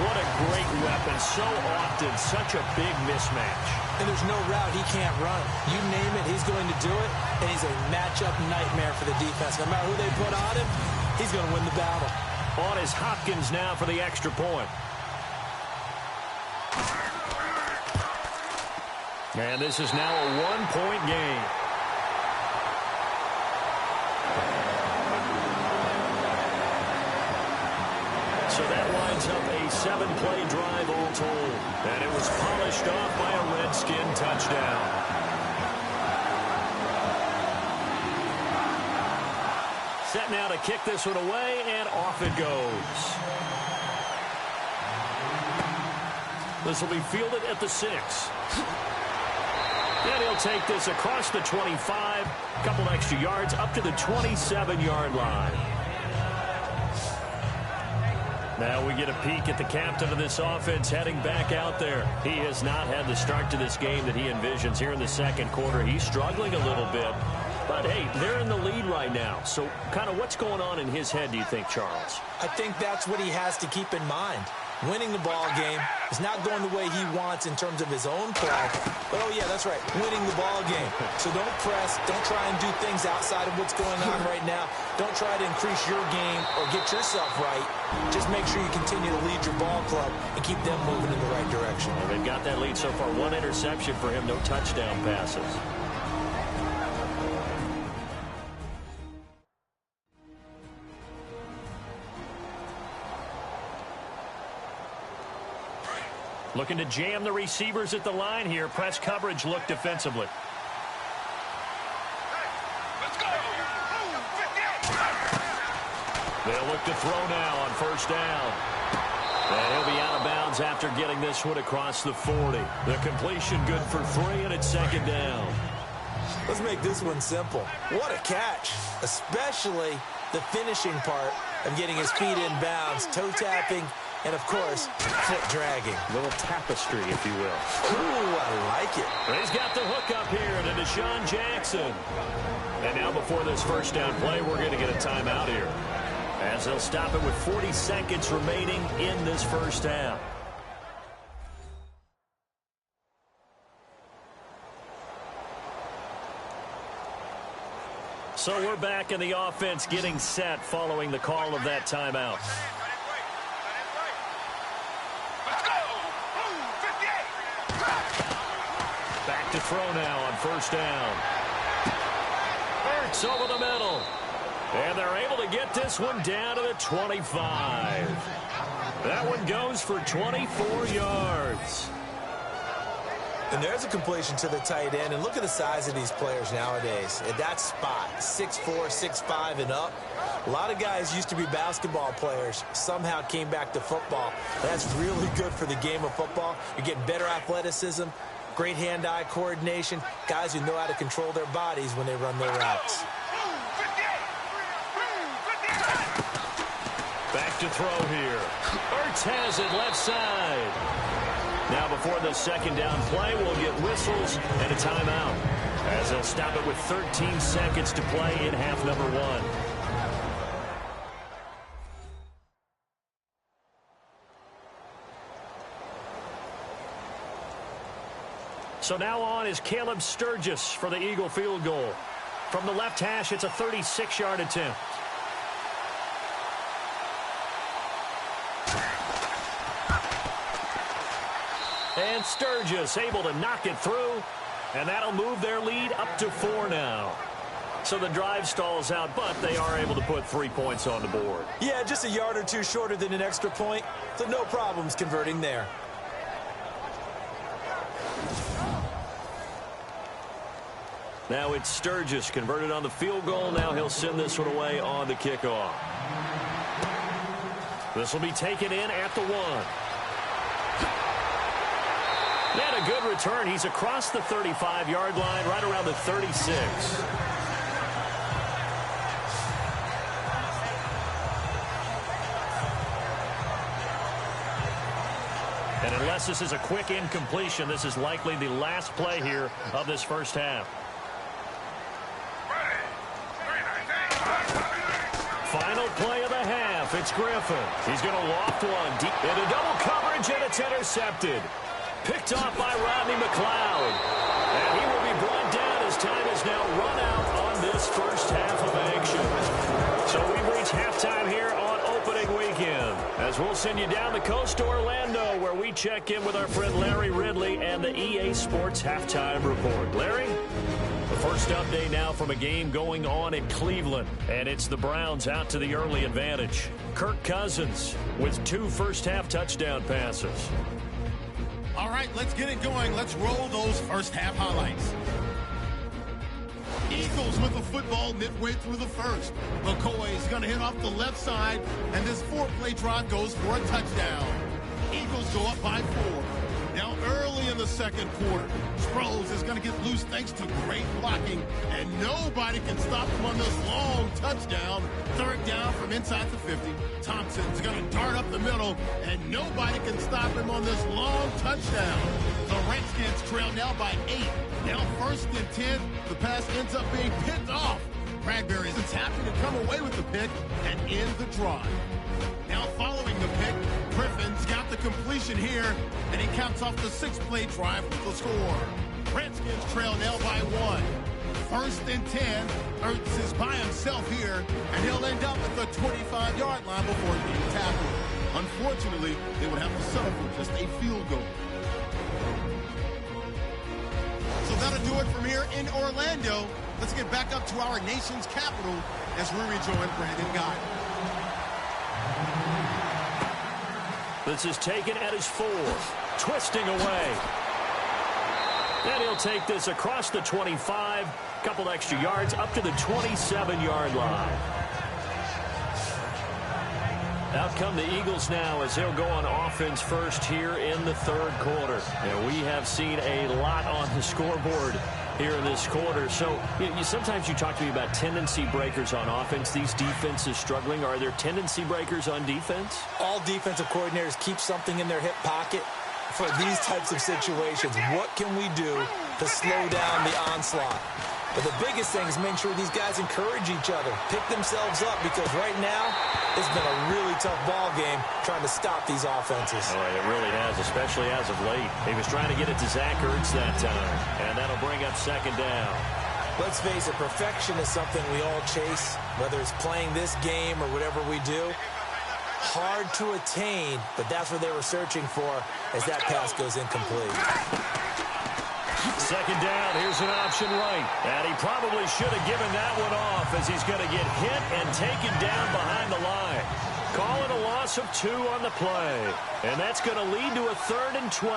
What a great weapon. So often, such a big mismatch. And there's no route he can't run. You name it, he's going to do it. And he's a matchup nightmare for the defense. No matter who they put on him, he's going to win the battle. On is Hopkins now for the extra point. And this is now a 1-point game. So that lines up a 7-play drive all told. And it was polished off by a Redskin touchdown. Set now to kick this one away, and off it goes. This will be fielded at the 6. And he'll take this across the 25, a couple extra yards, up to the 27-yard line. Now we get a peek at the captain of this offense heading back out there. He has not had the start to this game that he envisions here in the second quarter. He's struggling a little bit. But, hey, they're in the lead right now. So kind of what's going on in his head, do you think, Charles? I think that's what he has to keep in mind. Winning the ball game is not going the way he wants in terms of his own play. But, oh, yeah, that's right, winning the ball game. So don't press. Don't try and do things outside of what's going on right now. Don't try to increase your game or get yourself right. Just make sure you continue to lead your ball club and keep them moving in the right direction. Well, they've got that lead so far. 1 interception for him, no touchdown passes. Looking to jam the receivers at the line here. Press coverage look defensively. Let's go. They'll look to throw now on first down. And he'll be out of bounds after getting this one across the 40. The completion good for 3, and it's second down. Let's make this one simple. What a catch, especially the finishing part of getting his feet in bounds, toe tapping, and, of course, foot dragging. A little tapestry, if you will. Ooh, I like it. And he's got the hook up here to Deshaun Jackson. And now before this first down play, we're going to get a timeout here, as they'll stop it with 40 seconds remaining in this first half. So we're back in the offense getting set following the call of that timeout. Back to throw now on first down. Hurts over the middle. And they're able to get this one down to the 25. That one goes for 24 yards. And there's a completion to the tight end. And look at the size of these players nowadays. At that spot, 6'4", 6'5", and up. A lot of guys used to be basketball players, somehow came back to football. That's really good for the game of football. You're getting better athleticism, great hand-eye coordination, guys who know how to control their bodies when they run their routes. Back to throw here. Ertz has it left side. Now before the second down play, we'll get whistles and a timeout, as they'll stop it with 13 seconds to play in half number 1. So now on is Caleb Sturgis for the Eagle field goal. From the left hash, it's a 36-yard attempt. And Sturgis able to knock it through, and that'll move their lead up to 4 now. So the drive stalls out, but they are able to put 3 points on the board. Yeah, just a yard or two shorter than an extra point, so no problems converting there. Now it's Sturgis converted on the field goal. Now he'll send this one away on the kickoff. This will be taken in at the 1. And a good return. He's across the 35-yard line, right around the 36. And unless this is a quick incompletion, this is likely the last play here of this first half. Final play of the half. It's Griffin. He's going to loft one deep into double coverage, and it's intercepted. Picked off by Rodney McLeod. And he will be brought down as time is now run out on this first half of action. So we've reached halftime here on opening weekend, as we'll send you down the coast to Orlando, where we check in with our friend Larry Ridley and the EA Sports Halftime Report. Larry? The first update now from a game going on in Cleveland, and it's the Browns out to the early advantage. Kirk Cousins with 2 first-half touchdown passes. All right, let's get it going. Let's roll those first-half highlights. Eagles with the football midway through the first. McCoy is going to hit off the left side, and this 4-play drive goes for a touchdown. Eagles go up by 4. Now early in the second quarter, Sproles is going to get loose thanks to great blocking, and nobody can stop him on this long touchdown. Third down from inside the 50. Thompson's going to dart up the middle, and nobody can stop him on this long touchdown. The Redskins trail now by 8. Now 1st and 10. The pass ends up being picked off. Bradbury is happy to come away with the pick and end the drive. Now following the pick, Griffin's got the completion here, and he counts off the 6-play drive with the score. Redskins trail now by 1. 1st and 10. Ertz is by himself here, and he'll end up at the 25-yard line before being tackled. Unfortunately, they would have to settle for just a field goal. So that'll do it from here in Orlando. Let's get back up to our nation's capital as we rejoin Brandon Guy. This is taken at his 4th. Twisting away. And he'll take this across the 25. Couple extra yards up to the 27-yard line. Out come the Eagles now as they'll go on offense first here in the third quarter. And we have seen a lot on the scoreboard here in this quarter. So sometimes you talk to me about tendency breakers on offense. These defenses struggling. Are there tendency breakers on defense? All defensive coordinators keep something in their hip pocket for these types of situations. What can we do to slow down the onslaught? But the biggest thing is make sure these guys encourage each other, pick themselves up, because right now it's been a really tough ball game trying to stop these offenses. Oh, it really has, especially as of late. He was trying to get it to Zach Ertz that time, and that'll bring up second down. Let's face it, perfection is something we all chase, whether it's playing this game or whatever we do. Hard to attain, but that's what they were searching for as that pass goes incomplete. second down. Here's an option right. And he probably should have given that one off as he's going to get hit and taken down behind the line. Call it a loss of 2 on the play. And that's going to lead to a 3rd and 12.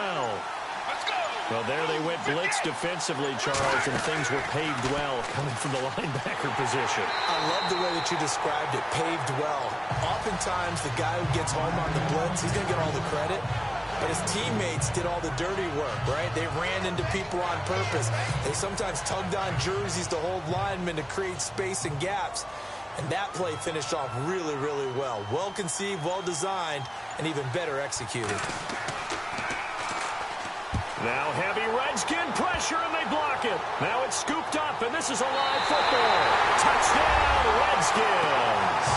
Well, there they went blitz defensively, Charles, and things were paved well coming from the linebacker position. I love the way that you described it, paved well. Oftentimes, the guy who gets home on the blitz, he's going to get all the credit. But his teammates did all the dirty work, right? They ran into people on purpose. They sometimes tugged on jerseys to hold linemen to create space and gaps. And that play finished off really, really well. Well conceived, well designed, and even better executed. Now heavy Redskin pressure, and they block it. Now it's scooped up, and this is a live football. Touchdown, Redskins.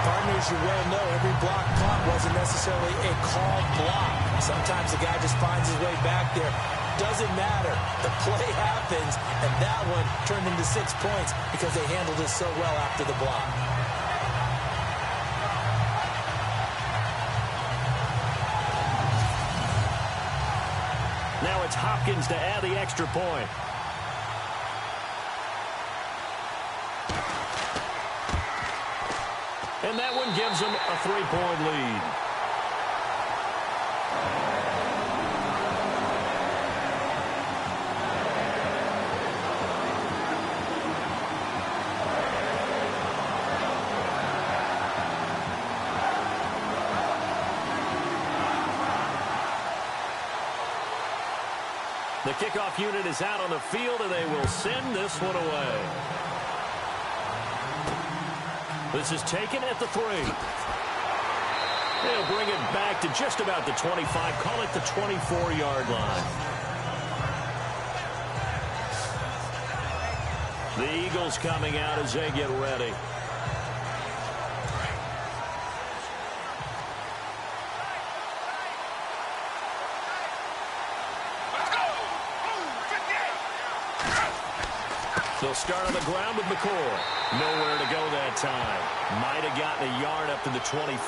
Partners, you well know, every block punt wasn't necessarily a called block. Sometimes the guy just finds his way back there. Doesn't matter. The play happens, and that one turned into 6 points because they handled it so well after the block. Now it's Hopkins to add the extra point. And that one gives them a 3-point lead. The kickoff unit is out on the field, and they will send this one away. This is taken at the 3. They'll bring it back to just about the 25. Call it the 24-yard line. The Eagles coming out as they get ready. They'll start on the ground with McCoy. Nowhere to go that time. Might have gotten a yard up to the 25.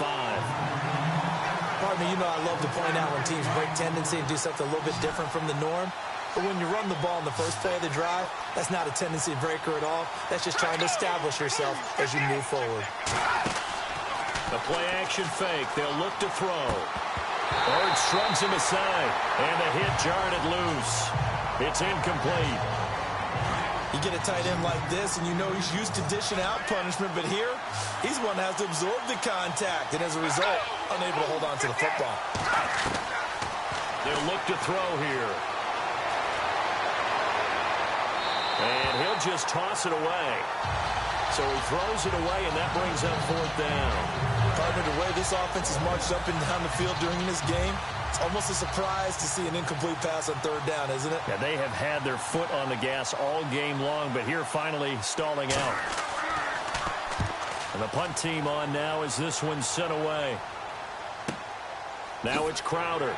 Pardon me, you know I love to point out when teams break tendency and do something a little bit different from the norm. But when you run the ball in the first play of the drive, that's not a tendency breaker at all. That's just trying to establish yourself as you move forward. The play-action fake. They'll look to throw. Bird shrugs him aside, and the hit jarred it loose. It's incomplete. You get a tight end like this, and you know he's used to dishing out punishment, but here, he's one that has to absorb the contact, and as a result, unable to hold on to the football. They'll look to throw here. And he'll just toss it away. So he throws it away, and that brings up 4th down. Partner, the way this offense has marched up and down the field during this game, it's almost a surprise to see an incomplete pass on 3rd down, isn't it? Yeah, they have had their foot on the gas all game long, but here finally stalling out. And the punt team on now as this one's sent away. Now it's Crowder.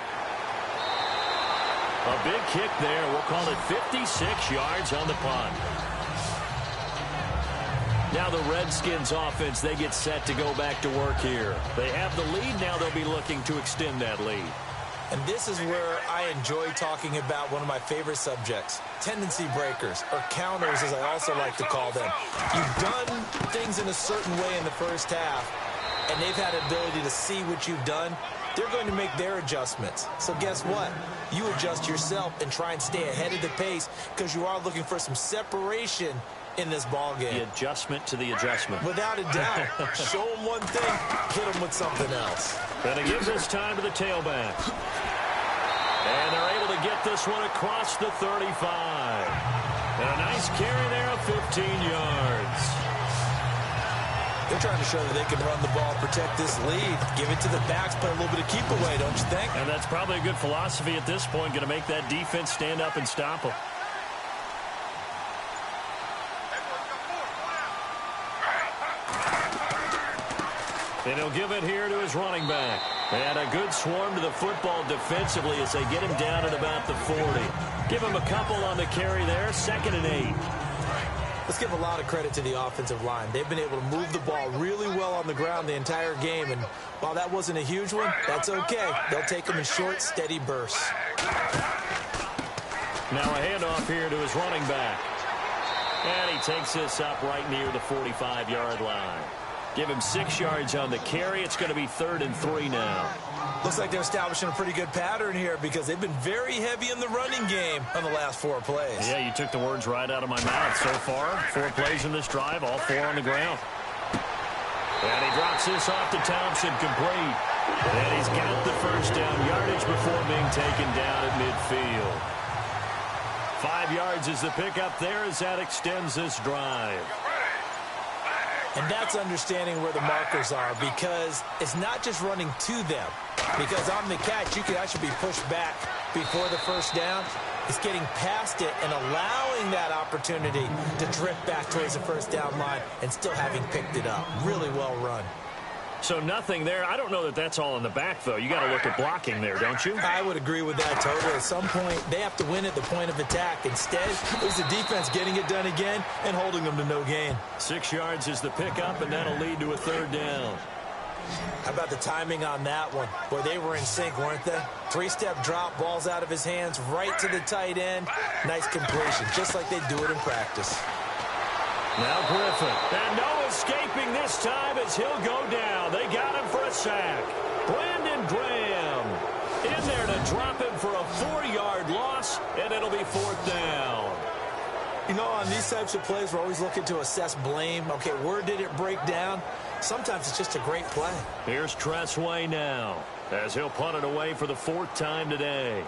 A big kick there. We'll call it 56 yards on the punt. Now the Redskins offense, they get set to go back to work here. They have the lead. Now they'll be looking to extend that lead. And this is where I enjoy talking about one of my favorite subjects, tendency breakers, or counters as I also like to call them. You've done things in a certain way in the first half, and they've had an ability to see what you've done. They're going to make their adjustments. So guess what? You adjust yourself and try and stay ahead of the pace because you are looking for some separation in this ball game. The adjustment to the adjustment. Without a doubt. Show them one thing, hit them with something else. And it gives us time to the tailback. And they're able to get this one across the 35. And a nice carry there of 15 yards. They're trying to show that they can run the ball, protect this lead, give it to the backs, play a little bit of keep away, don't you think? And that's probably a good philosophy at this point, going to make that defense stand up and stop them. And he'll give it here to his running back. And a good swarm to the football defensively as they get him down at about the 40. Give him a couple on the carry there, 2nd and 8. Let's give a lot of credit to the offensive line. They've been able to move the ball really well on the ground the entire game, and while that wasn't a huge one, that's okay. They'll take them in short, steady bursts. Now a handoff here to his running back. And he takes this up right near the 45-yard line. Give him 6 yards on the carry. It's going to be 3rd and 3 now. Looks like they're establishing a pretty good pattern here because they've been very heavy in the running game on the last 4 plays. Yeah, you took the words right out of my mouth. So far, 4 plays in this drive, all 4 on the ground. And he drops this off to Thompson, complete. And he's got the first down yardage before being taken down at midfield. 5 yards is the pickup there as that extends this drive. And that's understanding where the markers are, because it's not just running to them. Because on the catch, you can actually be pushed back before the first down. It's getting past it and allowing that opportunity to drift back towards the first down line and still having picked it up. Really well run. So nothing there. I don't know that that's all in the back, though. You got to look at blocking there, don't you? I would agree with that totally. At some point, they have to win at the point of attack. Instead, it was the defense getting it done again and holding them to no gain. 6 yards is the pickup, and that'll lead to a 3rd down. How about the timing on that one? Boy, they were in sync, weren't they? 3-step drop, balls out of his hands, right to the tight end. Nice completion, just like they do it in practice. Now Griffin. And no escaping this time as he'll go down. They got him for a sack. Brandon Graham in there to drop him for a 4-yard loss, and it'll be 4th down. You know, on these types of plays, we're always looking to assess blame. Okay, where did it break down? Sometimes it's just a great play. Here's Tressway now as he'll punt it away for the 4th time today.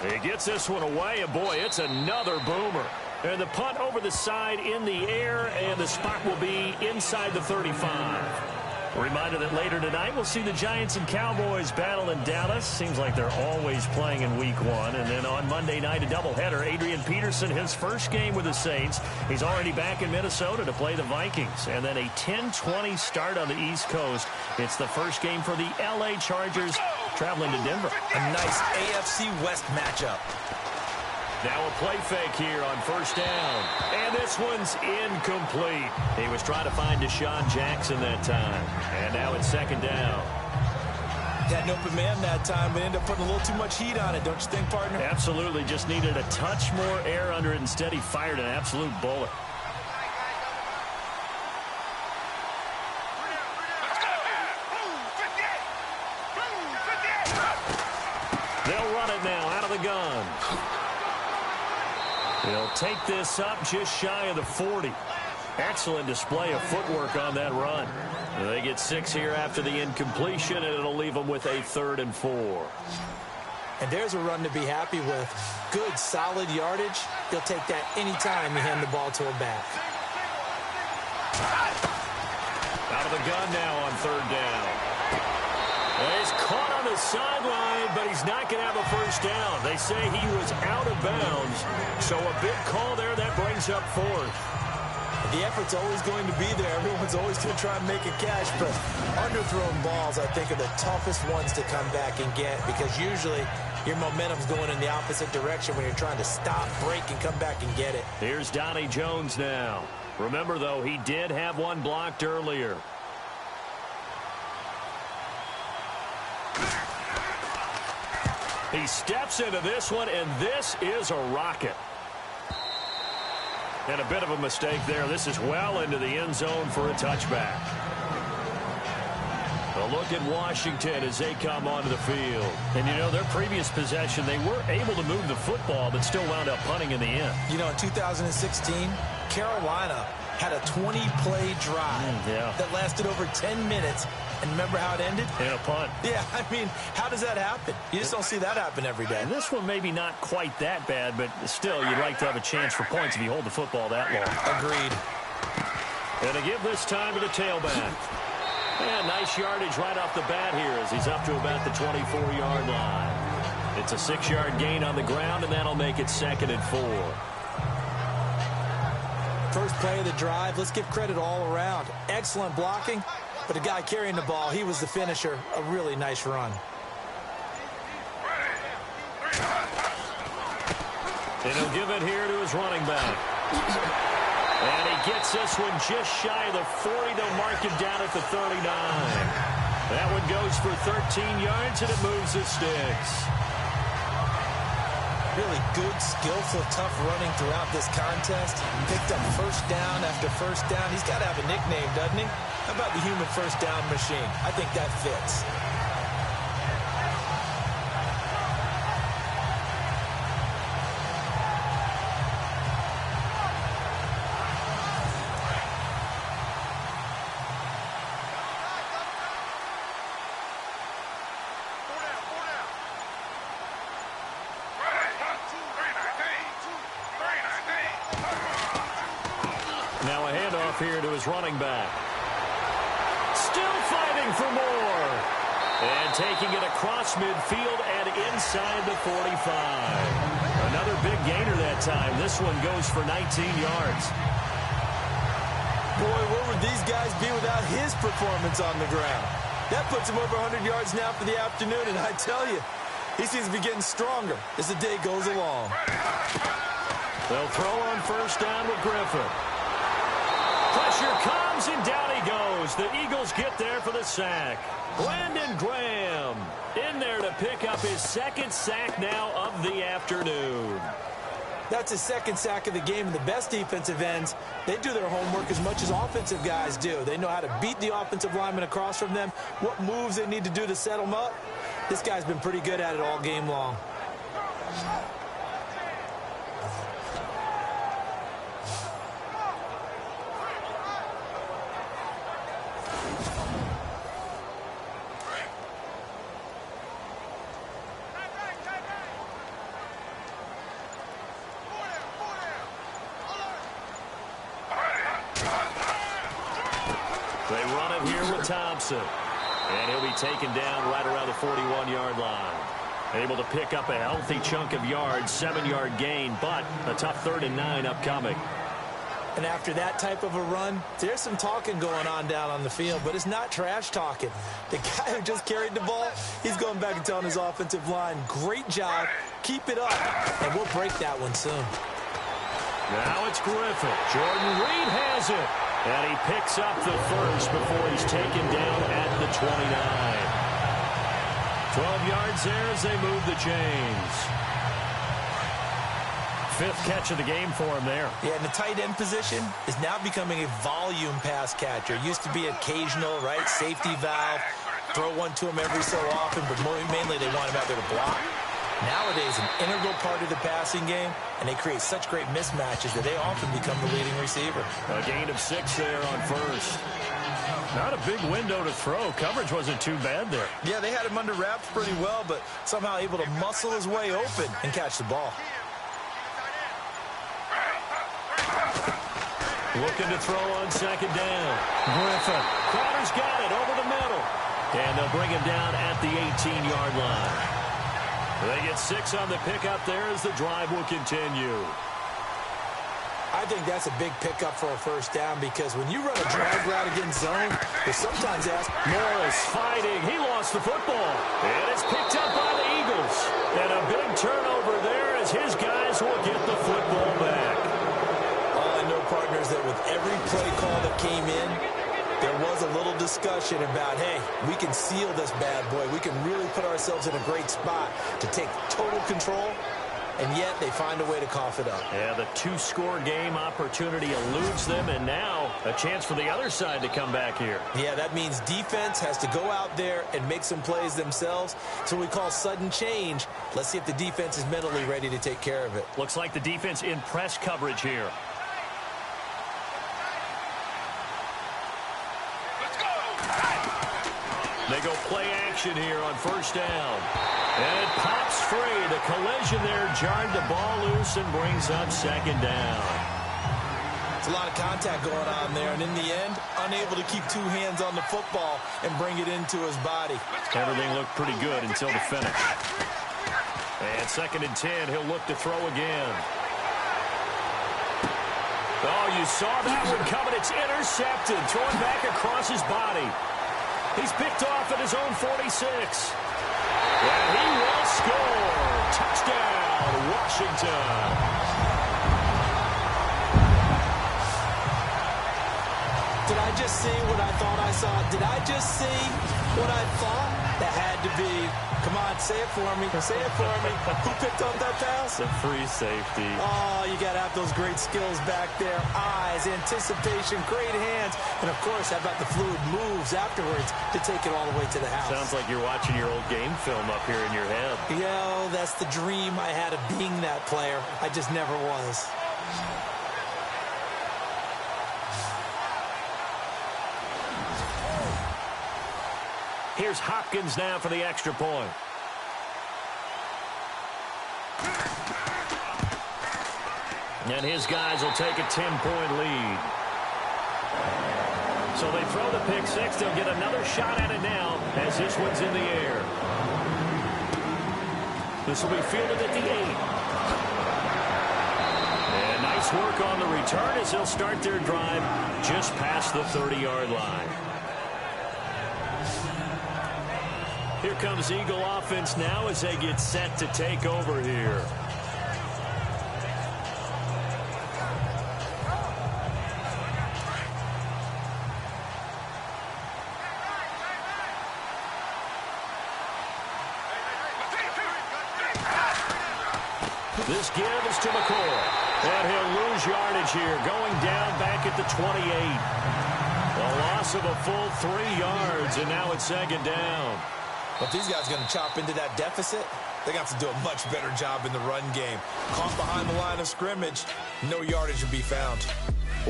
He gets this one away, and boy, it's another boomer. And the punt over the side in the air, and the spot will be inside the 35. A reminder that later tonight we'll see the Giants and Cowboys battle in Dallas. Seems like they're always playing in week 1. And then on Monday night, a doubleheader. Adrian Peterson, his first game with the Saints. He's already back in Minnesota to play the Vikings. And then a 10-20 start on the East Coast. It's the first game for the L.A. Chargers traveling to Denver. A nice AFC West matchup. Now a play fake here on 1st down. And this one's incomplete. He was trying to find Deshaun Jackson that time. And now it's 2nd down. Had an open man that time, but ended up putting a little too much heat on it, don't you think, partner? Absolutely. Just needed a touch more air under it. Instead, he fired an absolute bullet. They'll run it now out of the gun. He'll take this up just shy of the 40. Excellent display of footwork on that run. They get 6 here after the incompletion, and it'll leave them with a 3rd and 4. And there's a run to be happy with. Good, solid yardage. He'll take that anytime you hand the ball to a back. Out of the gun now on 3rd down. He's caught on the sideline, but he's not going to have a first down. They say he was out of bounds. So a big call there that brings up 4th. The effort's always going to be there. Everyone's always going to try and make a catch, but underthrown balls, I think, are the toughest ones to come back and get, because usually your momentum's going in the opposite direction when you're trying to stop, break, and come back and get it. Here's Donnie Jones now. Remember, though, he did have one blocked earlier. He steps into this one, and this is a rocket. And a bit of a mistake there. This is well into the end zone for a touchback. A look at Washington as they come onto the field. And, you know, their previous possession, they were able to move the football, but still wound up punting in the end. You know, in 2016, Carolina had a 20-play drive that lasted over 10 minutes. And remember how it ended? In a punt. Yeah, I mean, how does that happen? You just don't see that happen every day. And this one maybe not quite that bad, but still, you'd like to have a chance for points if you hold the football that long. Agreed. And to give this time to the tailback. And nice yardage right off the bat here as he's up to about the 24-yard line. It's a 6-yard gain on the ground, and that'll make it 2nd and 4. First play of the drive, let's give credit all around. Excellent blocking, but the guy carrying the ball, he was the finisher. A really nice run. And he'll give it here to his running back. And he gets this one just shy of the 40. They'll mark him down at the 39. That one goes for 13 yards, and it moves the sticks. Really good, skillful, tough running throughout this contest. Picked up first down after first down. He's got to have a nickname, doesn't he? How about the human first down machine? I think that fits. Now a handoff here to his running back. Still fighting for more. And taking it across midfield and inside the 45. Another big gainer that time. This one goes for 19 yards. Boy, where would these guys be without his performance on the ground? That puts him over 100 yards now for the afternoon, and I tell you, he seems to be getting stronger as the day goes along. They'll throw on first down with Griffin. Pressure comes, and down he goes. The Eagles get there for the sack. Landon Graham in there to pick up his second sack now of the afternoon. That's his second sack of the game, and the best defensive ends, they do their homework as much as offensive guys do. They know how to beat the offensive lineman across from them, what moves they need to do to set them up. This guy's been pretty good at it all game long. They run it here with Thompson. And he'll be taken down right around the 41-yard line. Able to pick up a healthy chunk of yards, 7-yard gain, but a tough 3rd and 9 upcoming. And after that type of a run, there's some talking going on down on the field, but it's not trash talking. The guy who just carried the ball, he's going back and telling his offensive line, great job, keep it up, and we'll break that one soon. Now it's Griffin. Jordan Reed has it. And he picks up the first before he's taken down at the 29. 12 yards there as they move the chains. 5th catch of the game for him there. Yeah, and the tight end position is now becoming a volume pass catcher. Used to be occasional, right? Safety valve. Throw one to him every so often, but mainly they want him out there to block. Nowadays, an integral part of the passing game, and they create such great mismatches that they often become the leading receiver. A gain of 6 there on first. Not a big window to throw. Coverage wasn't too bad there. Yeah, they had him under wraps pretty well, but somehow able to muscle his way open and catch the ball. Looking to throw on 2nd down. Griffin. Crowder's got it over the middle. And they'll bring him down at the 18-yard line. They get 6 on the pickup there as the drive will continue. I think that's a big pickup for a first down because when you run a drag route against zone, they sometimes ask. Morris fighting. He lost the football. And it's picked up by the Eagles. And a big turnover there as his guys will get the football back. All I know, partners, that with every play call that came in, there was a little discussion about, hey, we can seal this bad boy. We can really put ourselves in a great spot to take total control, and yet they find a way to cough it up. Yeah, the 2-score game opportunity eludes them, and now a chance for the other side to come back here. Yeah, that means defense has to go out there and make some plays themselves. So we call sudden change. Let's see if the defense is mentally ready to take care of it. Looks like the defense in press coverage here. They go play action here on first down. And it pops free. The collision there jarred the ball loose and brings up 2nd down. It's a lot of contact going on there, and in the end, unable to keep 2 hands on the football and bring it into his body. Everything looked pretty good until the finish. And 2nd and 10, he'll look to throw again. Oh, you saw that one coming. It's intercepted, thrown back across his body. He's picked off at his own 46. And he will score. Touchdown, Washington. just see what I thought I saw? Did I just see what I thought? That had to be. Come on, say it for me. Say it for me. Who picked up that pass? The free safety. Oh, you got to have those great skills back there. Eyes, anticipation, great hands. And, of course, how about the fluid moves afterwards to take it all the way to the house? Sounds like you're watching your old game film up here in your head. Yo, that's the dream I had of being that player. I just never was. Here's Hopkins now for the extra point. And his guys will take a 10-point lead. So they throw the pick six. They'll get another shot at it now as this one's in the air. This will be fielded at the 8. And nice work on the return as they'll start their drive just past the 30-yard line. Here comes Eagle offense now as they get set to take over here. This give is to McCoy. And he'll lose yardage here, going down back at the 28. A loss of a full 3 yards, and now it's second down. But these guys are going to chop into that deficit. They're going to have to do a much better job in the run game. Caught behind the line of scrimmage, no yardage to be found.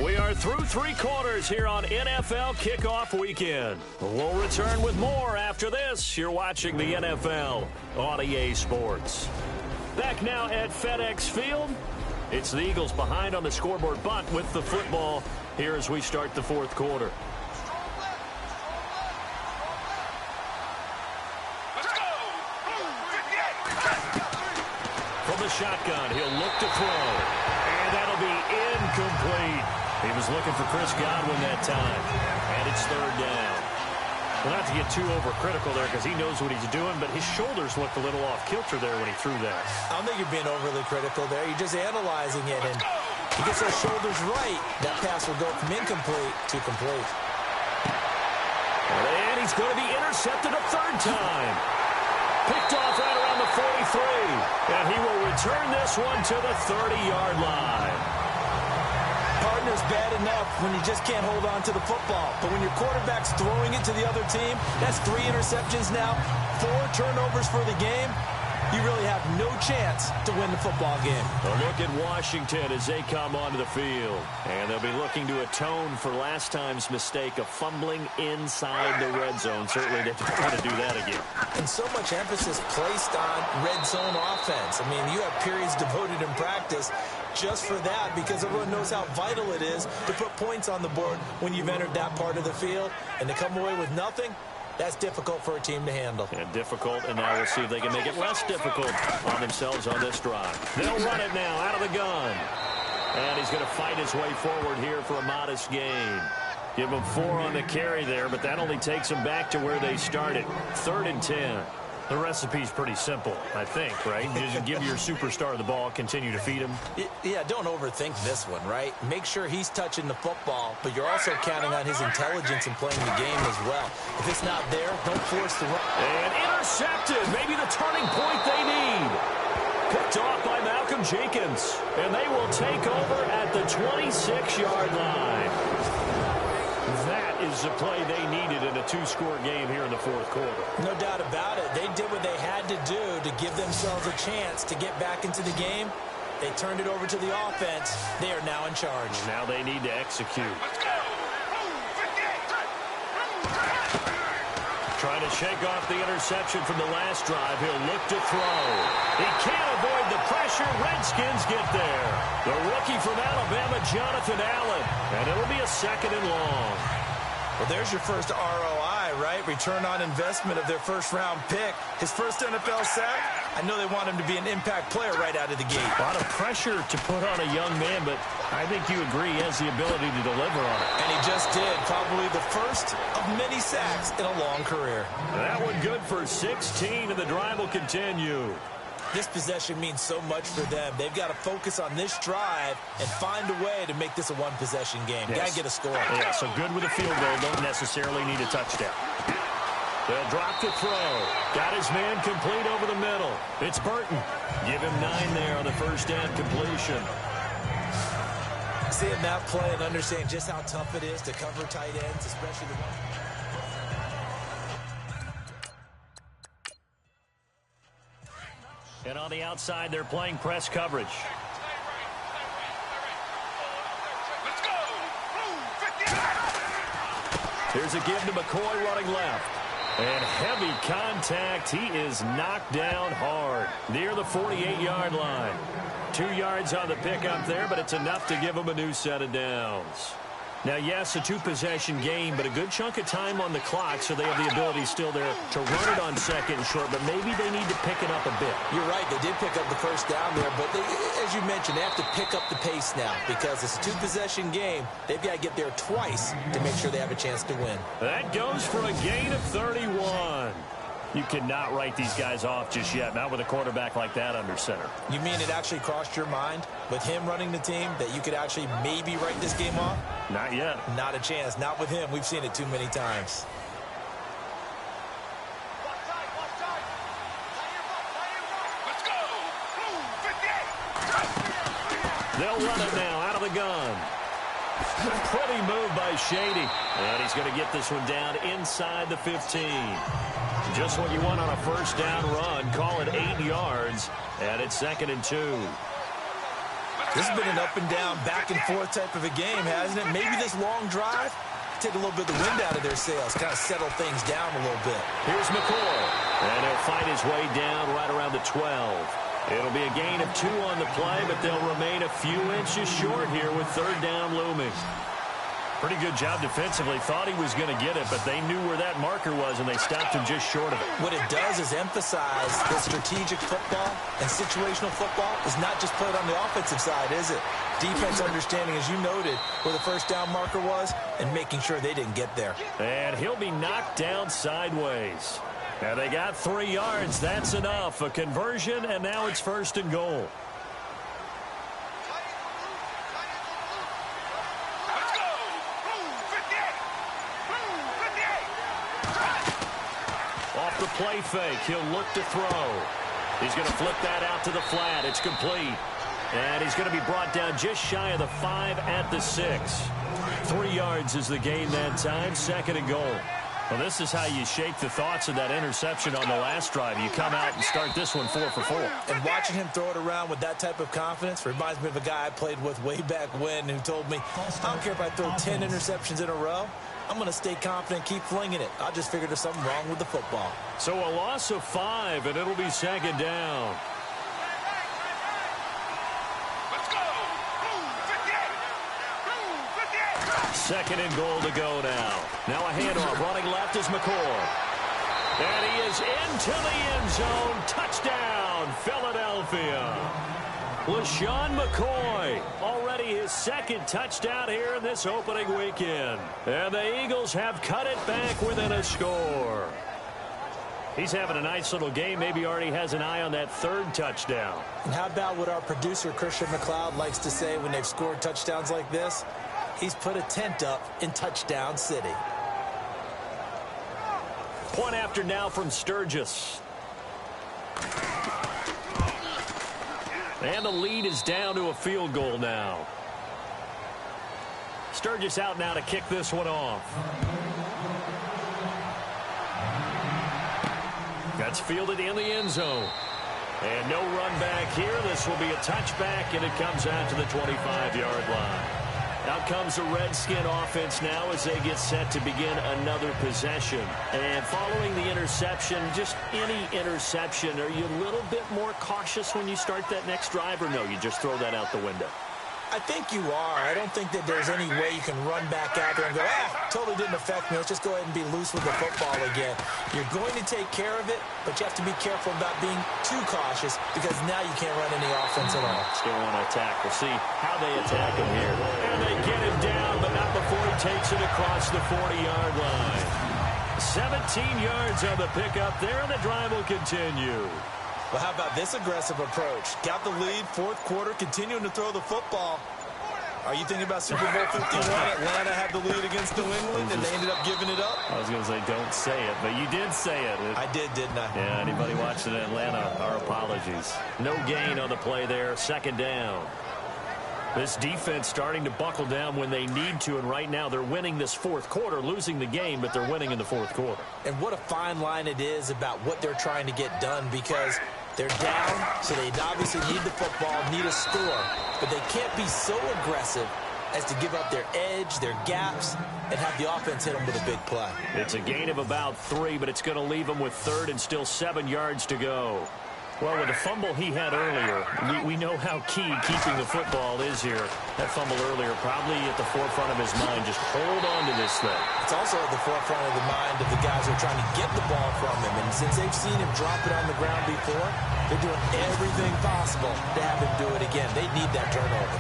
We are through 3 quarters here on NFL Kickoff Weekend. We'll return with more after this. You're watching the NFL on EA Sports. Back now at FedEx Field. It's the Eagles behind on the scoreboard, but with the football here as we start the 4th quarter. From the shotgun, he'll look to throw. And that'll be incomplete. He was looking for Chris Godwin that time. And it's 3rd down. Well, not to get too overcritical there because he knows what he's doing, but his shoulders looked a little off kilter there when he threw that. I don't think you're being overly critical there. You're just analyzing it, and he gets those shoulders right. That pass will go from incomplete to complete. And he's going to be intercepted a 3rd time. Picked off right around the 43. And he will return this one to the 30-yard line. Partner's bad enough when you just can't hold on to the football. But when your quarterback's throwing it to the other team, that's 3 interceptions now, 4 turnovers for the game. You really have no chance to win the football game. A look at Washington as they come onto the field. And they'll be looking to atone for last time's mistake of fumbling inside the red zone. Certainly they don't want to do that again. And so much emphasis placed on red zone offense. I mean, you have periods devoted in practice just for that because everyone knows how vital it is to put points on the board when you've entered that part of the field. And to come away with nothing, that's difficult for a team to handle. And difficult, and now we'll see if they can make it less difficult on themselves on this drive. They'll run it now out of the gun. And he's going to fight his way forward here for a modest gain. Give him 4 on the carry there, but that only takes them back to where they started. 3rd and 10. The recipe's pretty simple, I think, right? You just give your superstar the ball, continue to feed him. Yeah, don't overthink this one, right? Make sure he's touching the football, but you're also counting on his intelligence in playing the game as well. If it's not there, don't force the run. And intercepted. Maybe the turning point they need. Picked off by Malcolm Jenkins. And they will take over at the 26-yard line. That is the play they needed in a 2-score game here in the 4th quarter. No doubt about it. They did what they had to do to give themselves a chance to get back into the game. They turned it over to the offense. They are now in charge. Now they need to execute. Trying to shake off the interception from the last drive. He'll look to throw. He can't avoid the pressure. Redskins get there. The rookie from Alabama, Jonathan Allen. And it'll be a 2nd and long. Well, there's your first ROI, right? Return on investment of their first-round pick. His first NFL sack. I know they want him to be an impact player right out of the gate. A lot of pressure to put on a young man, but I think you agree he has the ability to deliver on it. And he just did. Probably the first of many sacks in a long career. That one good for 16, and the drive will continue. This possession means so much for them. They've got to focus on this drive and find a way to make this a one-possession game. Yes. Got to get a score. Yeah, so good with a field goal. Don't necessarily need a touchdown. They'll drop the throw. Got his man complete over the middle. It's Burton. Give him 9 there on the first down completion. Seeing that play and understand just how tough it is to cover tight ends, especially the one. And on the outside, they're playing press coverage. Let's go. Here's a give to McCoy running left. And heavy contact. He is knocked down hard near the 48-yard line. 2 yards on the pickup there, but it's enough to give him a new set of downs. Now, yes, a 2-possession game, but a good chunk of time on the clock, so they have the ability still there to run it on second and short, but maybe they need to pick it up a bit. You're right. They did pick up the first down there, but as you mentioned, they have to pick up the pace now because it's a 2-possession game. They've got to get there twice to make sure they have a chance to win. That goes for a gain of 31. You cannot write these guys off just yet, not with a quarterback like that under center. You mean it actually crossed your mind with him running the team that you could actually maybe write this game off? Not yet. Not a chance. Not with him. We've seen it too many times. Let's go. 58. They'll run it now out of the gun. Pretty move by Shady. And he's going to get this one down inside the 15. Just what you want on a first down run. Call it 8 yards. And it's 2nd and 2. This has been an up and down, back and forth type of a game, hasn't it? Maybe this long drive, take a little bit of the wind out of their sails, kind of settle things down a little bit. Here's McCoy. And he'll fight his way down right around the 12. It'll be a gain of 2 on the play, but they'll remain a few inches short here with 3rd down looming. Pretty good job defensively. Thought he was going to get it, but they knew where that marker was, and they stopped him just short of it. What it does is emphasize that strategic football and situational football is not just played on the offensive side, is it? Defense understanding, as you noted, where the first down marker was and making sure they didn't get there. And he'll be knocked down sideways. Now they got 3 yards. That's enough. A conversion, and now it's 1st and goal. Off the play fake, he'll look to throw. He's going to flip that out to the flat. It's complete. And he's going to be brought down just shy of the 5 at the 6. 3 yards is the gain that time. 2nd and goal. Well, this is how you shake the thoughts of that interception on the last drive. You come out and start this one 4 for 4. And watching him throw it around with that type of confidence reminds me of a guy I played with way back when who told me, I don't care if I throw 10 interceptions in a row. I'm going to stay confident, keep flinging it. I just figured there's something wrong with the football. So a loss of 5, and it'll be 2nd down. Let's go. 58. 2nd and goal to go now. Now a handoff. Running left is McCoy. And he is into the end zone. Touchdown, Philadelphia. LaShawn McCoy, already his 2nd touchdown here in this opening weekend. And the Eagles have cut it back within a score. He's having a nice little game. Maybe already has an eye on that 3rd touchdown. And how about what our producer, Christian McLeod, likes to say when they've scored touchdowns like this? He's put a tent up in Touchdown City. Point after now from Sturgis. And the lead is down to a field goal now. Sturgis out now to kick this one off. That's fielded in the end zone. And no run back here. This will be a touchback, and it comes out to the 25-yard line. Out comes the Redskin offense now as they get set to begin another possession. And following the interception, just any interception, are you a little bit more cautious when you start that next drive, or no, you just throw that out the window? I think you are. I don't think that there's any way you can run back out there and go, totally didn't affect me. Let's just go ahead and be loose with the football again. You're going to take care of it, but you have to be careful about being too cautious because now you can't run any offense at all. Still want to attack. We'll see how they attack him here. And they get him down, but not before he takes it across the 40-yard line. 17 yards on the pickup there, and the drive will continue. Well, how about this aggressive approach? Got the lead, fourth quarter, continuing to throw the football. Are you thinking about Super Bowl 51? Atlanta had the lead against New England, and they ended up giving it up? I was going to say, don't say it, but you did say it. I did, didn't I? Yeah, anybody watching Atlanta, our apologies. No gain on the play there, second down. This defense starting to buckle down when they need to, and right now they're winning this fourth quarter, losing the game, but they're winning in the fourth quarter. And what a fine line it is about what they're trying to get done, because they're down, so they obviously need the football, need a score, but they can't be so aggressive as to give up their edge, their gaps, and have the offense hit them with a big play. It's a gain of about 3, but it's going to leave them with third and still 7 yards to go. Well, with the fumble he had earlier, we know how key keeping the football is here. That fumble earlier probably at the forefront of his mind. Just hold on to this thing. It's also at the forefront of the mind of the guys who are trying to get the ball from him. And since they've seen him drop it on the ground before, they're doing everything possible to have him do it again. They need that turnover.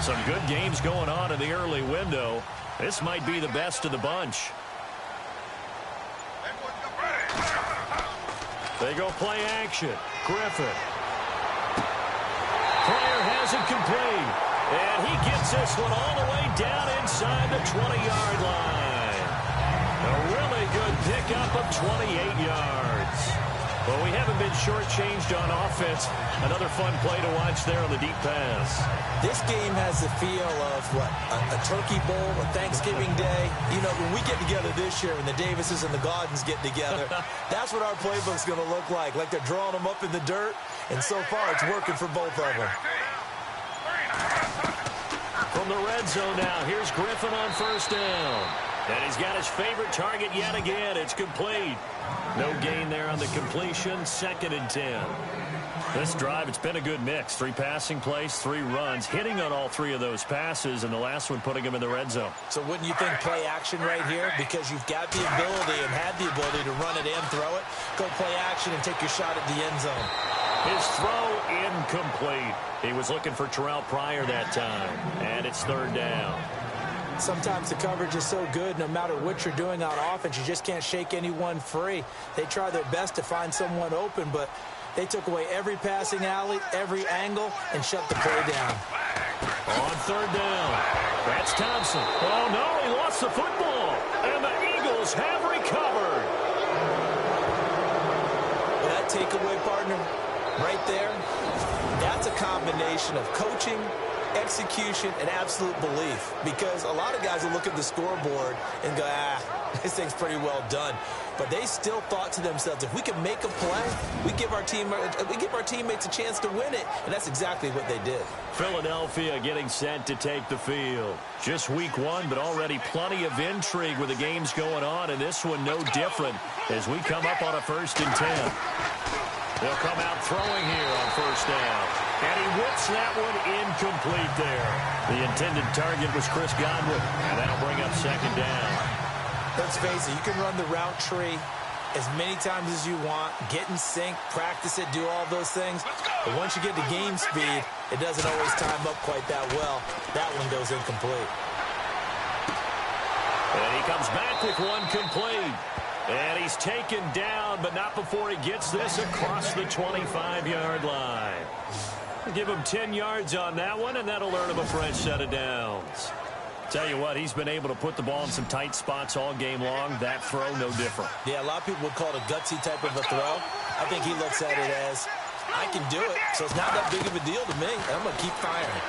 Some good games going on in the early window. This might be the best of the bunch. They go play action. Griffin. Player has it complete. And he gets this one all the way down inside the 20-yard line. A really good pickup of 28 yards. Well, we haven't been shortchanged on offense. Another fun play to watch there on the deep pass. This game has the feel of, what, a turkey bowl, a Thanksgiving day. You know, when we get together this year, when the Davises and the Gaudens get together, that's what our playbook's going to look like they're drawing them up in the dirt, and so far it's working for both of them. From the red zone now, here's Griffin on first down. And he's got his favorite target yet again. It's complete. No gain there on the completion. 2nd and 10. This drive, it's been a good mix. 3 passing plays, 3 runs, hitting on all 3 of those passes, and the last one putting him in the red zone. So wouldn't you think play action right here? Because you've got the ability and had the ability to run it and throw it. Go play action and take your shot at the end zone. His throw incomplete. He was looking for Terrell Pryor that time, and it's 3rd down. Sometimes the coverage is so good, no matter what you're doing on offense, you just can't shake anyone free. They try their best to find someone open, but they took away every passing alley, every angle, and shut the play down. On 3rd down, that's Thompson. Oh, no, he lost the football, and the Eagles have recovered. Well, that takeaway, partner, right there, that's a combination of coaching, execution, and absolute belief, because a lot of guys will look at the scoreboard and go, this thing's pretty well done. But they still thought to themselves, if we can make a play, we give our teammates a chance to win it, and that's exactly what they did. Philadelphia getting set to take the field. Just week 1, but already plenty of intrigue with the games going on, and this one no different as we come up on a 1st and 10. They'll come out throwing here on 1st down. And he whips that one incomplete there. The intended target was Chris Godwin, and that'll bring up 2nd down. Let's face it, you can run the route tree as many times as you want, get in sync, practice it, do all those things. But once you get to game speed, it doesn't always time up quite that well. That one goes incomplete. And he comes back with one complete. And he's taken down, but not before he gets this across the 25-yard line. Give him 10 yards on that one, and that'll earn him a fresh set of downs. Tell you what, he's been able to put the ball in some tight spots all game long. That throw, no different. Yeah, a lot of people would call it a gutsy type of a throw. I think he looks at it as, I can do it, so it's not that big of a deal to me. I'm going to keep firing.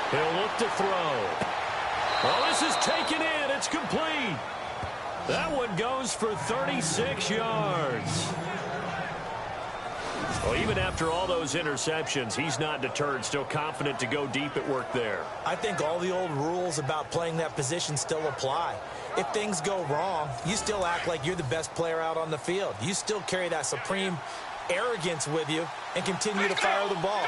He'll look to throw. Well, this is taken in. It's complete. That one goes for 36 yards. Well, even after all those interceptions, he's not deterred, still confident to go deep at work there. I think all the old rules about playing that position still apply. If things go wrong, you still act like you're the best player out on the field. You still carry that supreme arrogance with you and continue to fire the ball.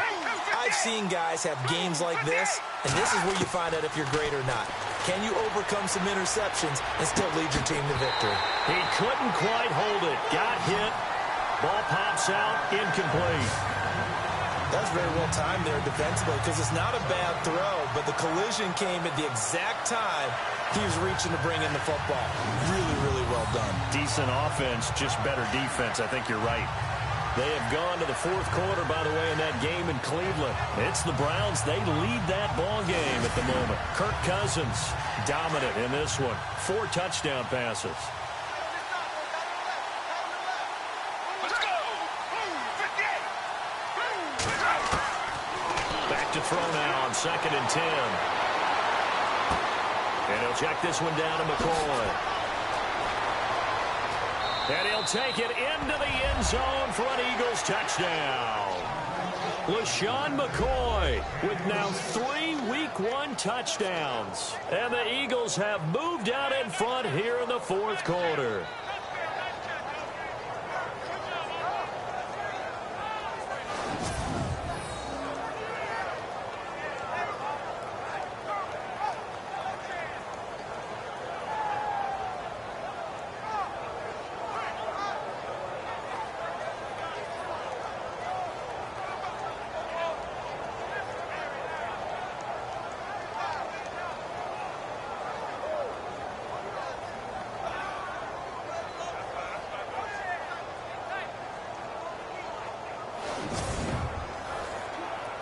I've seen guys have games like this, and this is where you find out if you're great or not. Can you overcome some interceptions and still lead your team to victory? He couldn't quite hold it. Got hit. Ball pops out. Incomplete. That's very well timed there defensively because it's not a bad throw, but the collision came at the exact time he was reaching to bring in the football. Really, really well done. Decent offense, just better defense. I think you're right. They have gone to the fourth quarter, by the way, in that game in Cleveland. It's the Browns. They lead that ball game at the moment. Kirk Cousins dominant in this one. 4 touchdown passes. To throw now on 2nd and 10. And he'll check this one down to McCoy. And he'll take it into the end zone for an Eagles touchdown. LaShawn McCoy with now 3 Week 1 touchdowns. And the Eagles have moved out in front here in the fourth quarter.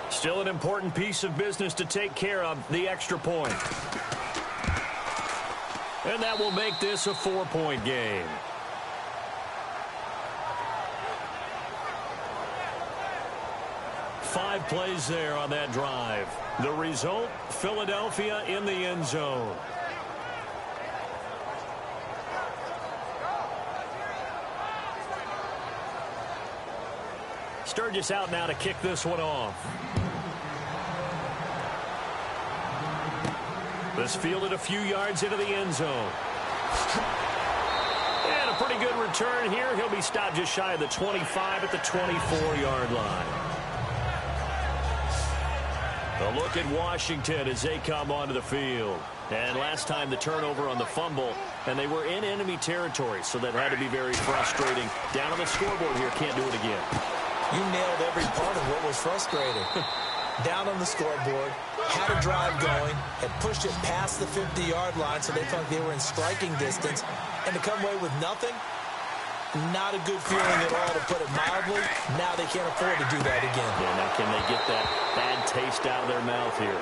Still an important piece of business to take care of, the extra point. And that will make this a 4-point game. Five plays there on that drive. The result, Philadelphia in the end zone. Sturgis out now to kick this one off. This fielded a few yards into the end zone. And a pretty good return here. He'll be stopped just shy of the 25 at the 24-yard line. A look at Washington as they come onto the field. And last time the turnover on the fumble, and they were in enemy territory, so that had to be very frustrating. Down on the scoreboard here, can't do it again. You nailed every part of what was frustrating. Down on the scoreboard, had a drive going, had pushed it past the 50-yard line so they felt like they were in striking distance, and to come away with nothing, not a good feeling at all, to put it mildly. Now they can't afford to do that again. Yeah, now can they get that bad taste out of their mouth here?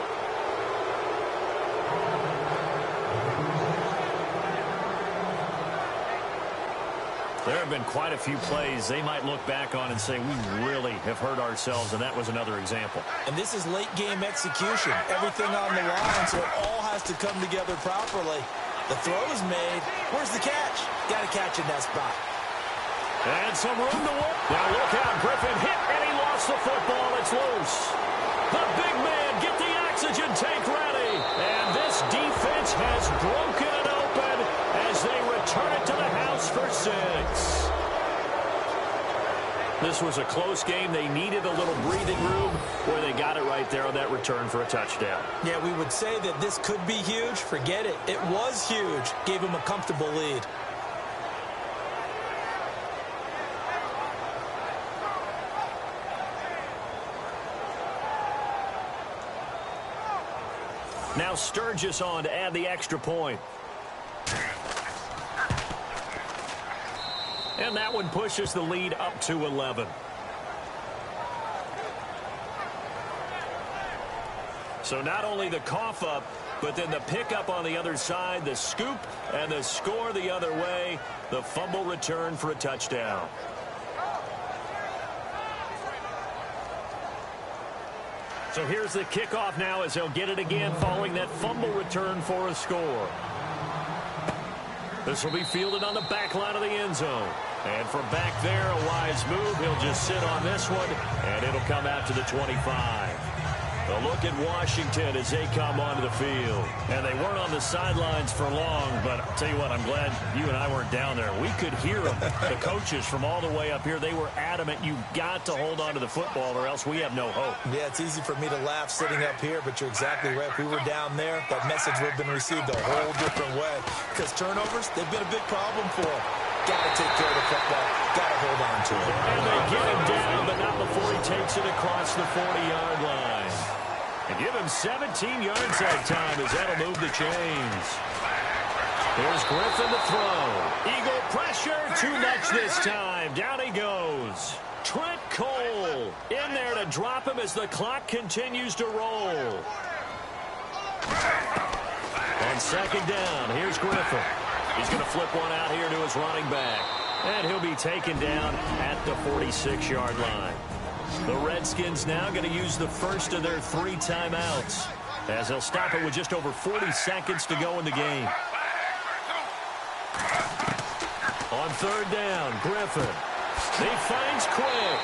There have been quite a few plays they might look back on and say, we really have hurt ourselves, and that was another example. And this is late-game execution. Everything on the line, so it all has to come together properly. The throw is made. Where's the catch? Got to catch in that spot. And some room to work. Now look out. Griffin hit, and he lost the football. It's loose. The big man, get the oxygen tank ready. And this defense has broken it open as they return it to the house for 6. This was a close game. They needed a little breathing room where they got it right there on that return for a touchdown. Yeah, we would say that this could be huge. Forget it. It was huge. Gave him a comfortable lead. Now Sturgis on to add the extra point. And that one pushes the lead up to 11. So not only the cough up, but then the pickup on the other side, the scoop, and the score the other way. The fumble return for a touchdown. So here's the kickoff now as they'll get it again following that fumble return for a score. This will be fielded on the back line of the end zone. And from back there, a wise move. He'll just sit on this one, and it'll come out to the 25. A look at Washington as they come onto the field. And they weren't on the sidelines for long, but I'll tell you what, I'm glad you and I weren't down there. We could hear them, the coaches from all the way up here. They were adamant, you've got to hold on to the football or else we have no hope. Yeah, it's easy for me to laugh sitting up here, but you're exactly right. If we were down there, that message would have been received a whole different way. Because turnovers, they've been a big problem for them. got to take care of the football. Got to hold on to it. And they get him down, but not before he takes it across the 40-yard line. And give him 17 yards that time as that'll move the chains. Here's Griffin to throw. Eagle pressure, too much this time. Down he goes. Trent Cole in there to drop him as the clock continues to roll. On second down, here's Griffin. He's going to flip one out here to his running back. And he'll be taken down at the 46-yard line. The Redskins now going to use the first of their 3 timeouts as they'll stop it with just over 40 seconds to go in the game. On third down, Griffin. He finds Quick.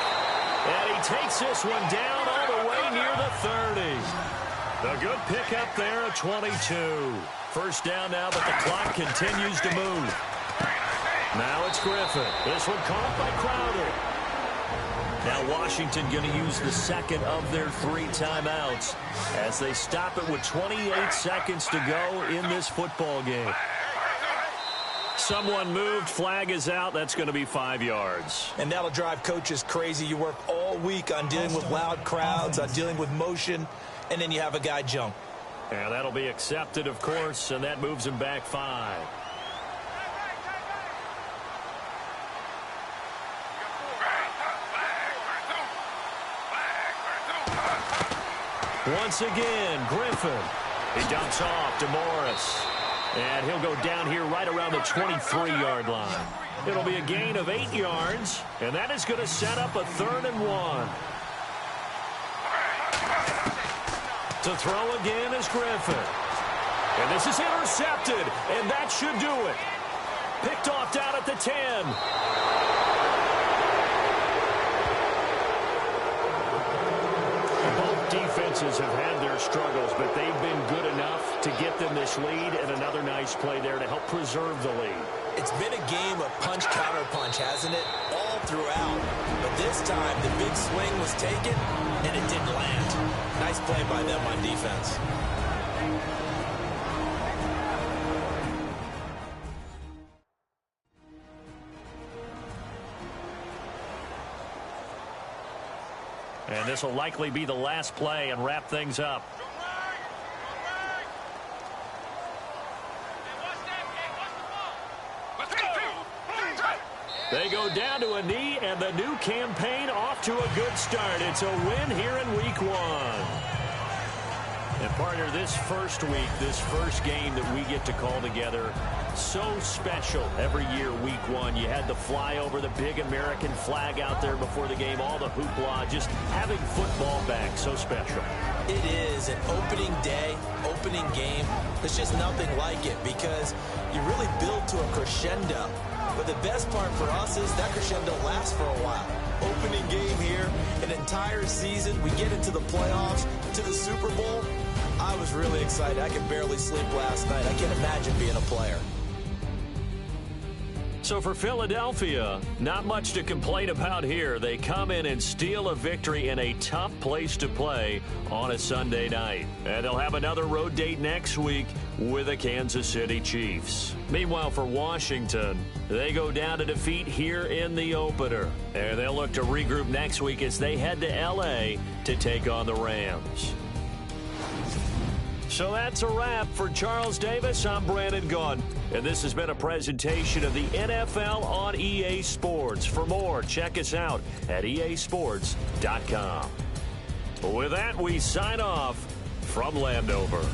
And he takes this one down all the way near the 30. The good pickup there at 22. First down now, but the clock continues to move. Now it's Griffin. This one caught by Crowder. Now Washington going to use the second of their 3 timeouts as they stop it with 28 seconds to go in this football game. Someone moved. Flag is out. That's going to be 5 yards. And that'll drive coaches crazy. You work all week on dealing with loud crowds, on dealing with motion, and then you have a guy jump. And that'll be accepted, of course, and that moves him back 5. Once again, Griffin. He dumps off to Morris. And he'll go down here right around the 23-yard line. It'll be a gain of 8 yards, and that is going to set up a 3rd and 1. To throw again is Griffin. And this is intercepted, and that should do it. Picked off down at the 10. Both defenses have had their struggles, but they've been good enough to get them this lead, and another nice play there to help preserve the lead. It's been a game of punch-counter-punch, hasn't it? All throughout. But this time, the big swing was taken, and it didn't land. Nice play by them on defense. And this will likely be the last play and wrap things up. They go down to a knee, and the new campaign off to a good start. It's a win here in Week 1. And, partner, this first week, this first game that we get to call together, so special every year, Week 1. You had the flyover, the big American flag out there before the game, all the hoopla, just having football back, so special. It is an opening day, opening game. There's just nothing like it because you really build to a crescendo. But the best part for us is that crescendo lasts for a while. Opening game here, an entire season. We get into the playoffs, to the Super Bowl. I was really excited. I could barely sleep last night. I can't imagine being a player. So for Philadelphia, not much to complain about here. They come in and steal a victory in a tough place to play on a Sunday night. And they'll have another road date next week with the Kansas City Chiefs. Meanwhile, for Washington, they go down to defeat here in the opener. And they'll look to regroup next week as they head to L.A. to take on the Rams. So that's a wrap. For Charles Davis, I'm Brandon Gaudin. And this has been a presentation of the NFL on EA Sports. For more, check us out at easports.com. With that, we sign off from Landover.